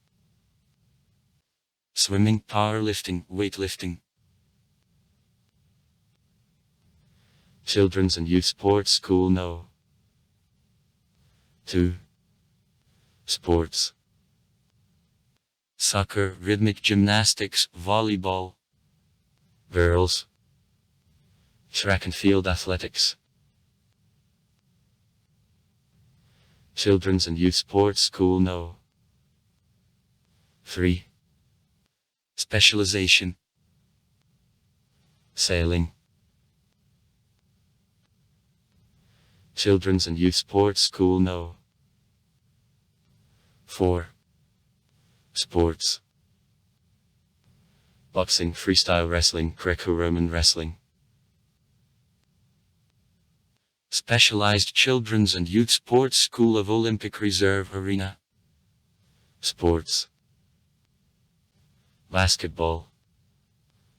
Swimming, powerlifting, weightlifting. Children's and Youth Sports School No. 2. Sports. Soccer, rhythmic gymnastics, volleyball. Girls. Track and field athletics. Children's and Youth Sports School No. 3. Specialization. Sailing. Children's and Youth Sports School No. 4. Sports. Boxing, freestyle wrestling, Greco-Roman wrestling. Specialized Children's and Youth Sports School of Olympic Reserve Arena. Sports. Basketball.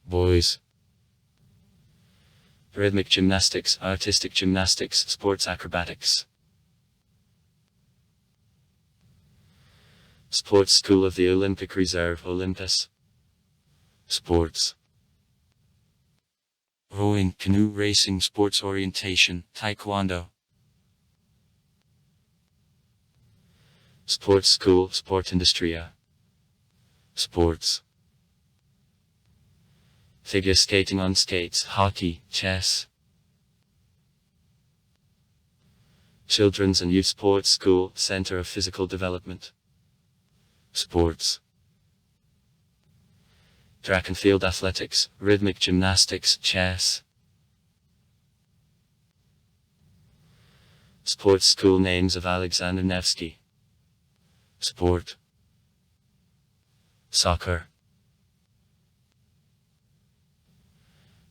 Boys. Rhythmic gymnastics, artistic gymnastics, sports acrobatics. Sports School of the Olympic Reserve Olympus. Sports. Rowing, canoe racing, sports orientation, taekwondo. Sports School, Sport Industria. Sports. Figure skating on skates, hockey, chess. Children's and Youth Sports School, Center of Physical Development. Sports. Track and field athletics, rhythmic gymnastics, chess. Sports School names of Alexander Nevsky. Sport. Soccer.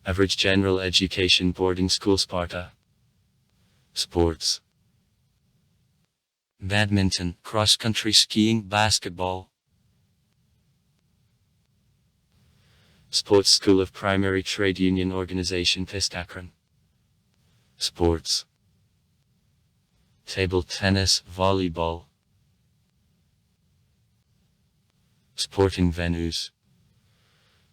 Average General Education Boarding School Sparta. Sports. Badminton, cross-country skiing, basketball. Sports School of Primary Trade Union Organization Piscatron. Sports. Table tennis, volleyball. Sporting venues.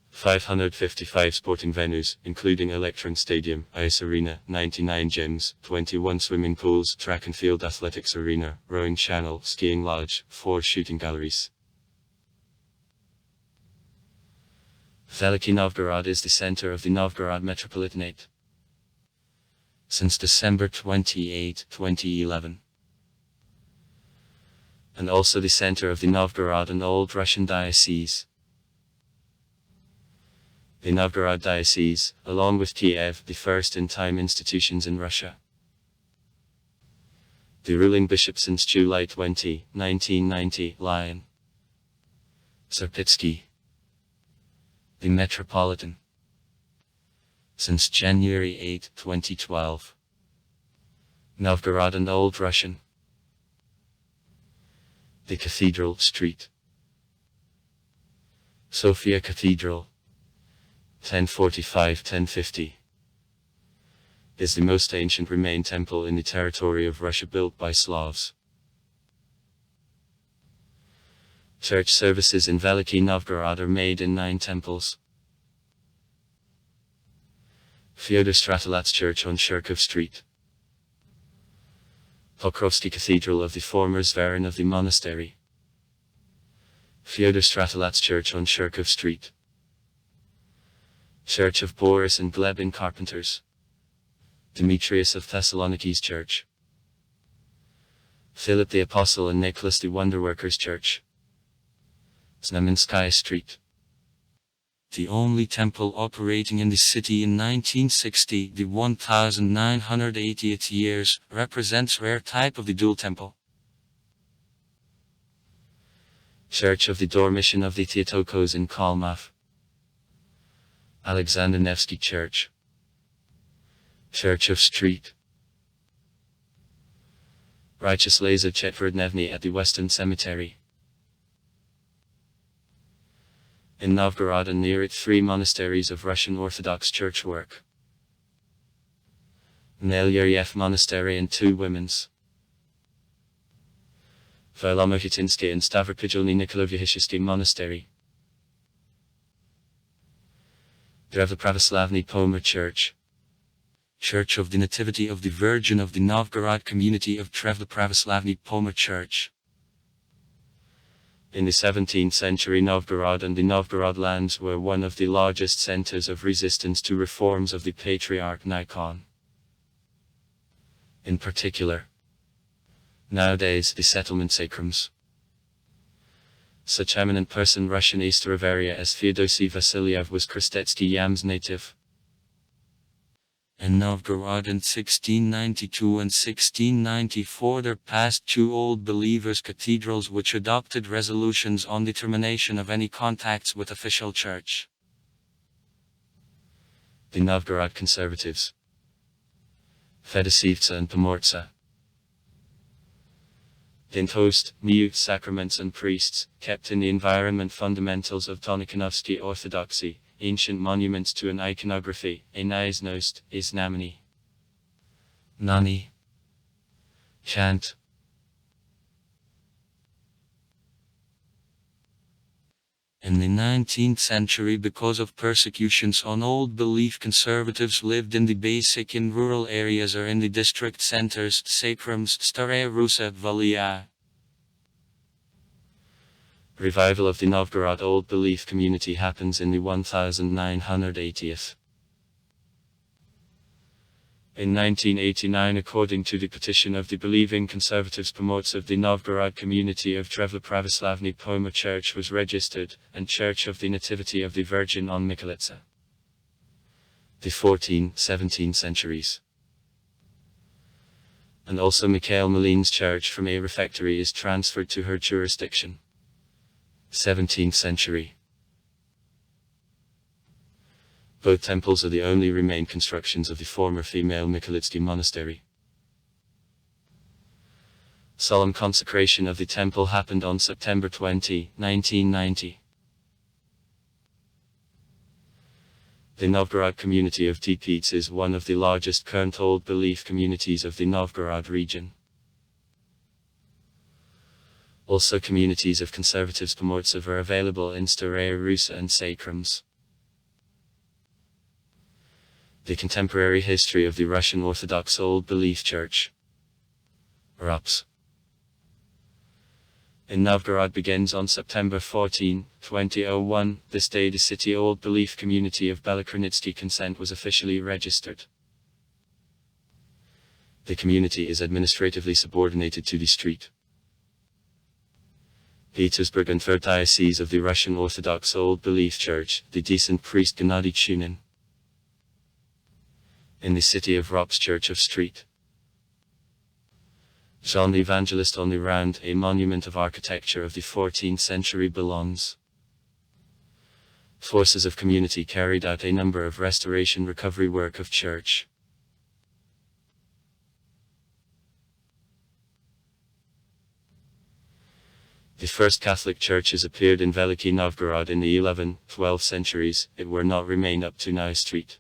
555 sporting venues, including Electron Stadium, Ice Arena, 99 gyms, 21 swimming pools, track and field athletics arena, rowing channel, skiing lodge, 4 shooting galleries. Veliky Novgorod is the center of the Novgorod Metropolitanate since December 28, 2011. And also the center of the Novgorod and Old Russian Diocese. The Novgorod Diocese, along with Kiev, the first in time institutions in Russia. The ruling bishop since July 20, 1990, Lion Serpitsky. The Metropolitan since January 8, 2012. Novgorod and Old Russian. The Cathedral Street. Sofia Cathedral. 1045-1050. Is the most ancient remain temple in the territory of Russia built by Slavs. Church services in Veliky Novgorod are made in 9 temples. Fyodor Stratolat's Church on Shirkov Street. Pokrovsky Cathedral of the former Zverin of the monastery. Fyodor Stratolat's Church on Shirkov Street. Church of Boris and Gleb in Carpenters. Demetrius of Thessaloniki's Church. Philip the Apostle and Nicholas the Wonderworkers Church. Znamenskaya Street. The only temple operating in the city in 1960, the 1980th years, represents rare type of the dual temple. Church of the Dormition of the Theotokos in Kalmov. Alexander Nevsky Church. Church of Street. Righteous Lays of Chetverdnevny at the Western Cemetery. In Novgorod and near it 3 monasteries of Russian Orthodox Church work. Nelyuryev Monastery and 2 women's. Verlomohytinsky and Stavropigilny Nikolovyhishisty Monastery. Drevno-Pravoslavny Pomer Church. Church of the Nativity of the Virgin of the Novgorod community of Drevno-Pravoslavny Pomer Church. In the 17th century, Novgorod and the Novgorod lands were one of the largest centers of resistance to reforms of the Patriarch Nikon. In particular, Nowadays, the settlement sacrums. Such eminent person Russian East Bavaria as Feodosy Vasilyev was Krestetsky Yam's native. In Novgorod in 1692 and 1694 there passed two Old Believers cathedrals which adopted resolutions on the termination of any contacts with official church. The Novgorod conservatives. Fedosivtsa and Pomortsa. Imposed new sacraments and priests, kept in the environment fundamentals of Donikonovsky orthodoxy, ancient monuments to an iconography, a naiznost, a znameny. Nani. Chant. In the 19th century, because of persecutions on old belief, conservatives lived in the basic in rural areas or in the district centers, sacrams, Staraya Russa, Valia. Revival of the Novgorod Old Belief community happens in the 1980th. In 1989, according to the petition of the believing conservatives Pomortsa of the Novgorod community of Drevla Pravoslavny Poma Church was registered, and Church of the Nativity of the Virgin on Mikolitsa. The 14th-17th centuries. And also Mikhail Malin's church from a refectory is transferred to her jurisdiction. 17th century. Both temples are the only remained constructions of the former female Mikolitsky monastery. Solemn consecration of the temple happened on September 20, 1990. The Novgorod community of Teplitsa is one of the largest current Old Belief communities of the Novgorod region. Also communities of conservatives Pomortsa are available in Staraya Russa and sacrams. The contemporary history of the Russian Orthodox Old Belief Church. ROPS. In Novgorod begins on September 14, 2001. This day the city Old Belief community of Belokranitsky consent was officially registered. The community is administratively subordinated to the Street Petersburg and Third Diocese of the Russian Orthodox Old Belief Church, the decent priest Gennady Chunin. In the city of Rops Church of Street John the Evangelist on the Round, a monument of architecture of the 14th century belongs. Forces of community carried out a number of restoration recovery work of church. The first Catholic churches appeared in Veliky Novgorod in the 11th, 12th centuries. It were not remained up to now. Street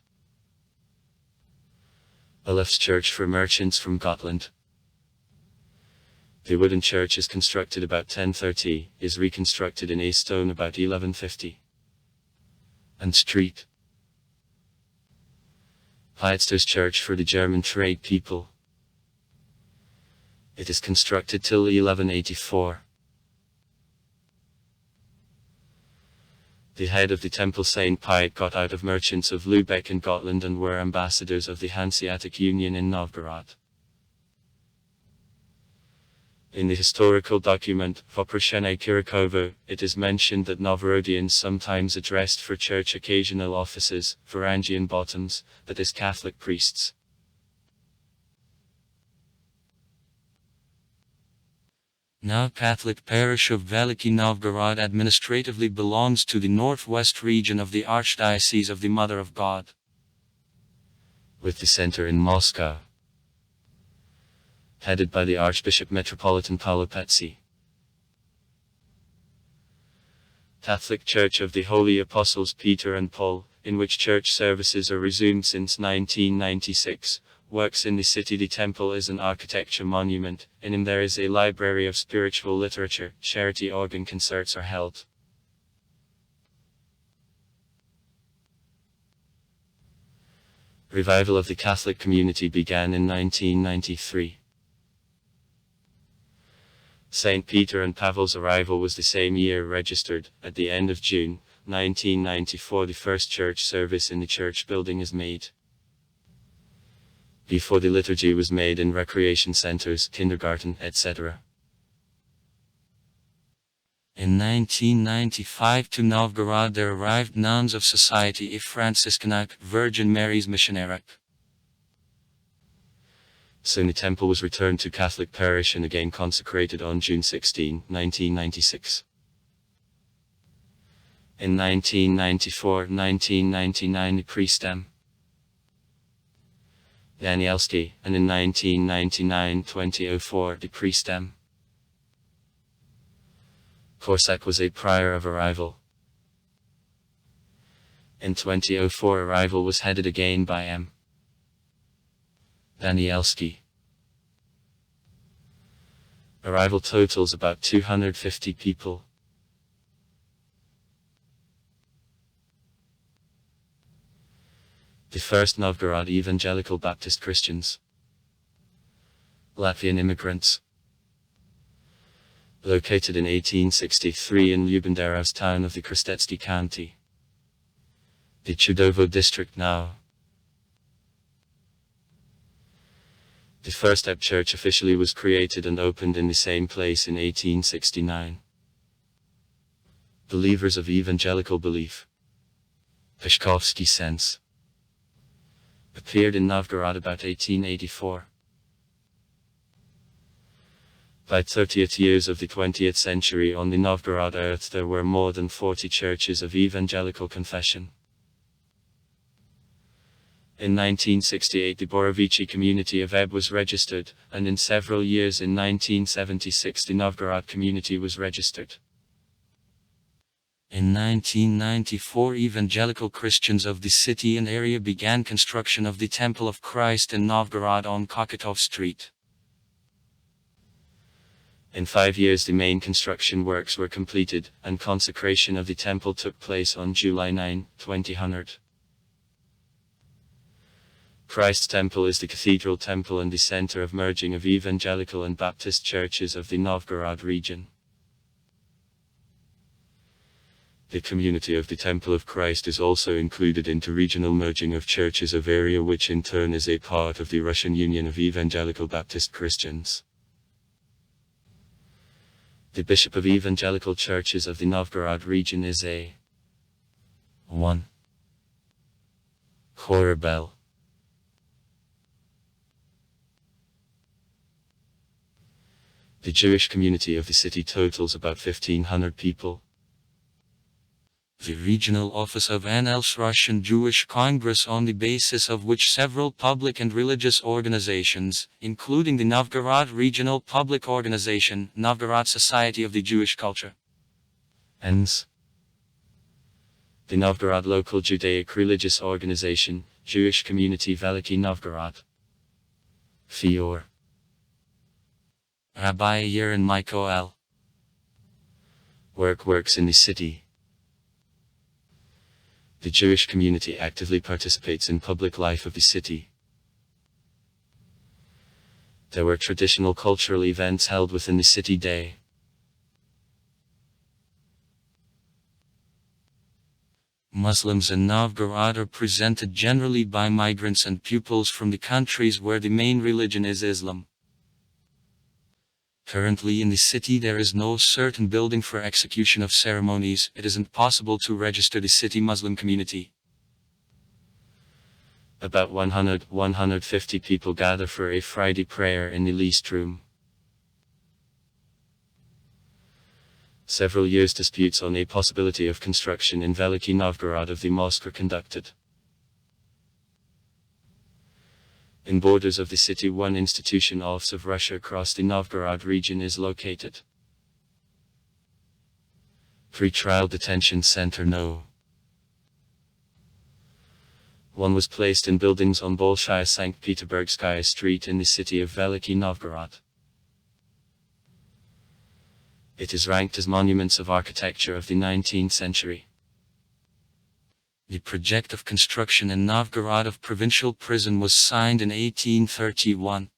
Olaf's Church for merchants from Gotland. The wooden church is constructed about 1030, is reconstructed in a stone about 1150. And Street Pietster's Church for the German trade people. It is constructed till 1184. The head of the temple Saint Piet got out of merchants of Lubeck and Gotland and were ambassadors of the Hanseatic Union in Novgorod. In the historical document, Voproshene Kirikovo, it is mentioned that Novgorodians sometimes addressed for church occasional offices, Varangian bottoms, that is Catholic priests. Now Catholic parish of Veliky Novgorod administratively belongs to the northwest region of the Archdiocese of the Mother of God, with the center in Moscow, headed by the Archbishop Metropolitan Pavlopetsy. Catholic Church of the Holy Apostles Peter and Paul, in which church services are resumed since 1996. Works in the city. The temple is an architecture monument, and in there is a library of spiritual literature. Charity organ concerts are held. Revival of the Catholic community began in 1993. St. Peter and Pavel's arrival was the same year. Registered, at the end of June, 1994 the first church service in the church building is made. before the liturgy was made in recreation centers, kindergarten, etc. In 1995 to Novgorod there arrived nuns of Society Franciscanic, Virgin Mary's Missionaric. Soon the temple was returned to Catholic parish and again consecrated on June 16, 1996. In 1994-1999 the priest M. Danielski, and in 1999-2004 the priest M. Korsak was a prior of arrival. In 2004 arrival was headed again by M. Danielski. Arrival totals about 250 people. The first Novgorod Evangelical Baptist Christians. Latvian immigrants. Located in 1863 in Ljubendarov's town of the Krestetsky County. The Chudovo district now. The first Eb church officially was created and opened in the same place in 1869. Believers of evangelical belief. Peshkovsky sense. Appeared in Novgorod about 1884. By 30th years of the 20th century on the Novgorod earth there were more than 40 churches of evangelical confession. In 1968 the Borovichi community of Eb was registered, and in several years in 1976 the Novgorod community was registered. In 1994 evangelical Christians of the city and area began construction of the Temple of Christ in Novgorod on Kokotov Street. In 5 years the main construction works were completed, and consecration of the temple took place on July 9, 2000. Christ's Temple is the cathedral temple and the center of merging of evangelical and Baptist churches of the Novgorod region. The community of the Temple of Christ is also included into regional merging of churches of area, which in turn is a part of the Russian Union of Evangelical Baptist Christians. The Bishop of Evangelical Churches of the Novgorod region is a 1. Horabel. The Jewish community of the city totals about 1,500 people. The regional office of NL's Russian Jewish Congress, on the basis of which several public and religious organizations, including the Novgorod Regional Public Organization, Novgorod Society of the Jewish Culture, ends. The Novgorod Local Judaic Religious Organization, Jewish Community Veliky Novgorod. Fior. Rabbi Yair and Michael. Works in the city. The Jewish community actively participates in public life of the city. There were traditional cultural events held within the city day. Muslims in Novgorod are presented generally by migrants and pupils from the countries where the main religion is Islam. Currently in the city there is no certain building for execution of ceremonies. It isn't possible to register the city Muslim community. About 100-150 people gather for a Friday prayer in the leased room. Several years disputes on a possibility of construction in Veliky Novgorod of the mosque are conducted. In borders of the city, one institution office of Russia across the Novgorod region is located. Pre-trial detention center No. 1 was placed in buildings on Bolshaya St. Peterburgskaya Street in the city of Veliky Novgorod. It is ranked as monuments of architecture of the 19th century. The project of construction in Novgorod of provincial prison was signed in 1831.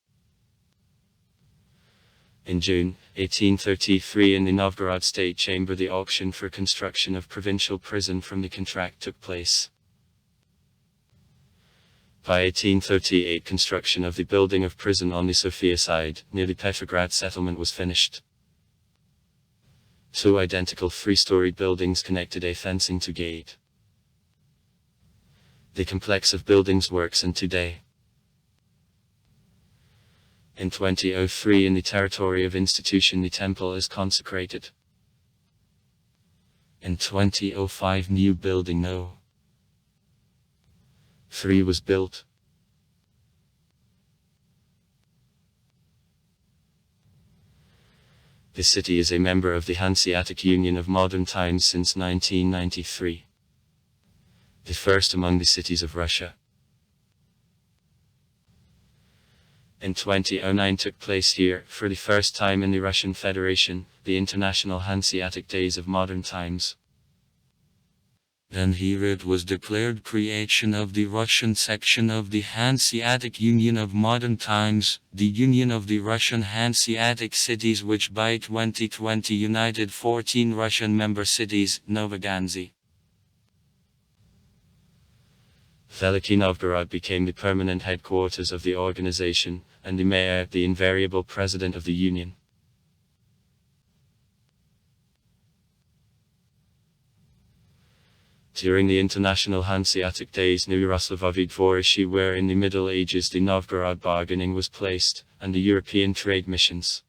In June 1833 in the Novgorod State Chamber the auction for construction of provincial prison from the contract took place. By 1838, construction of the building of prison on the Sofia side, near the Petrograd settlement, was finished. Two identical three-story buildings connected a fencing to gate. The complex of buildings works in today. In 2003, in the territory of institution, the temple is consecrated. In 2005, new building No. 3 was built. The city is a member of the Hanseatic Union of Modern Times since 1993. The first among the cities of Russia. In 2009 took place here, for the first time in the Russian Federation, the International Hanseatic Days of Modern Times. Then here it was declared creation of the Russian section of the Hanseatic Union of Modern Times, the Union of the Russian Hanseatic Cities, which by 2020 united 14 Russian member cities, Novgorod. Veliky Novgorod became the permanent headquarters of the organization, and the mayor, the invariable president of the union. During the International Hanseatic Days, New Yaroslavlvi Dvorishi, where in the Middle Ages the Novgorod bargaining was placed, and the European trade missions.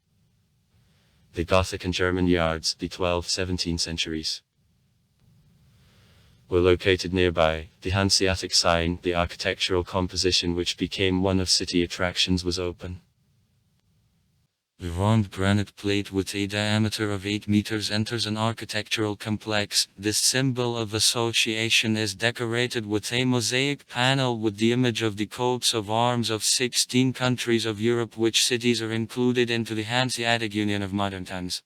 The Gothic and German yards, the 12th-17th centuries, were located nearby. The Hanseatic sign, the architectural composition which became one of city attractions, was open. The round granite plate with a diameter of 8 meters enters an architectural complex. This symbol of association is decorated with a mosaic panel with the image of the coats of arms of 16 countries of Europe, which cities are included into the Hanseatic Union of Modern Times.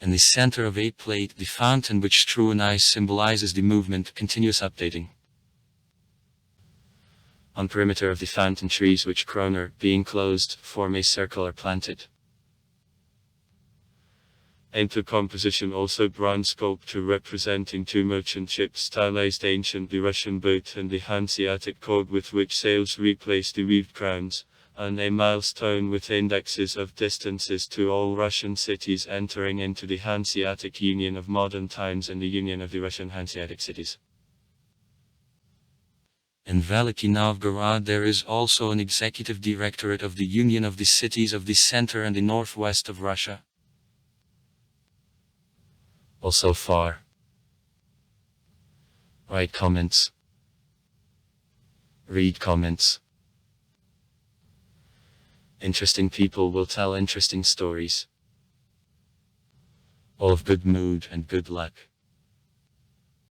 In the center of a plate, the fountain which strewn ice symbolizes the movement, continuous updating. On perimeter of the fountain, trees which Kroner, being closed, form a circle are planted. Enter composition also bronze sculpture representing two merchant ships stylized ancient, the Russian boat and the Hanseatic cord with which sails replace the weaved crowns, and a milestone with indexes of distances to all Russian cities entering into the Hanseatic Union of Modern Times and the Union of the Russian Hanseatic Cities. In Veliky Novgorod there is also an executive directorate of the Union of the Cities of the Center and the Northwest of Russia. Also far. Write comments. Read comments. Interesting people will tell interesting stories. All of good mood and good luck.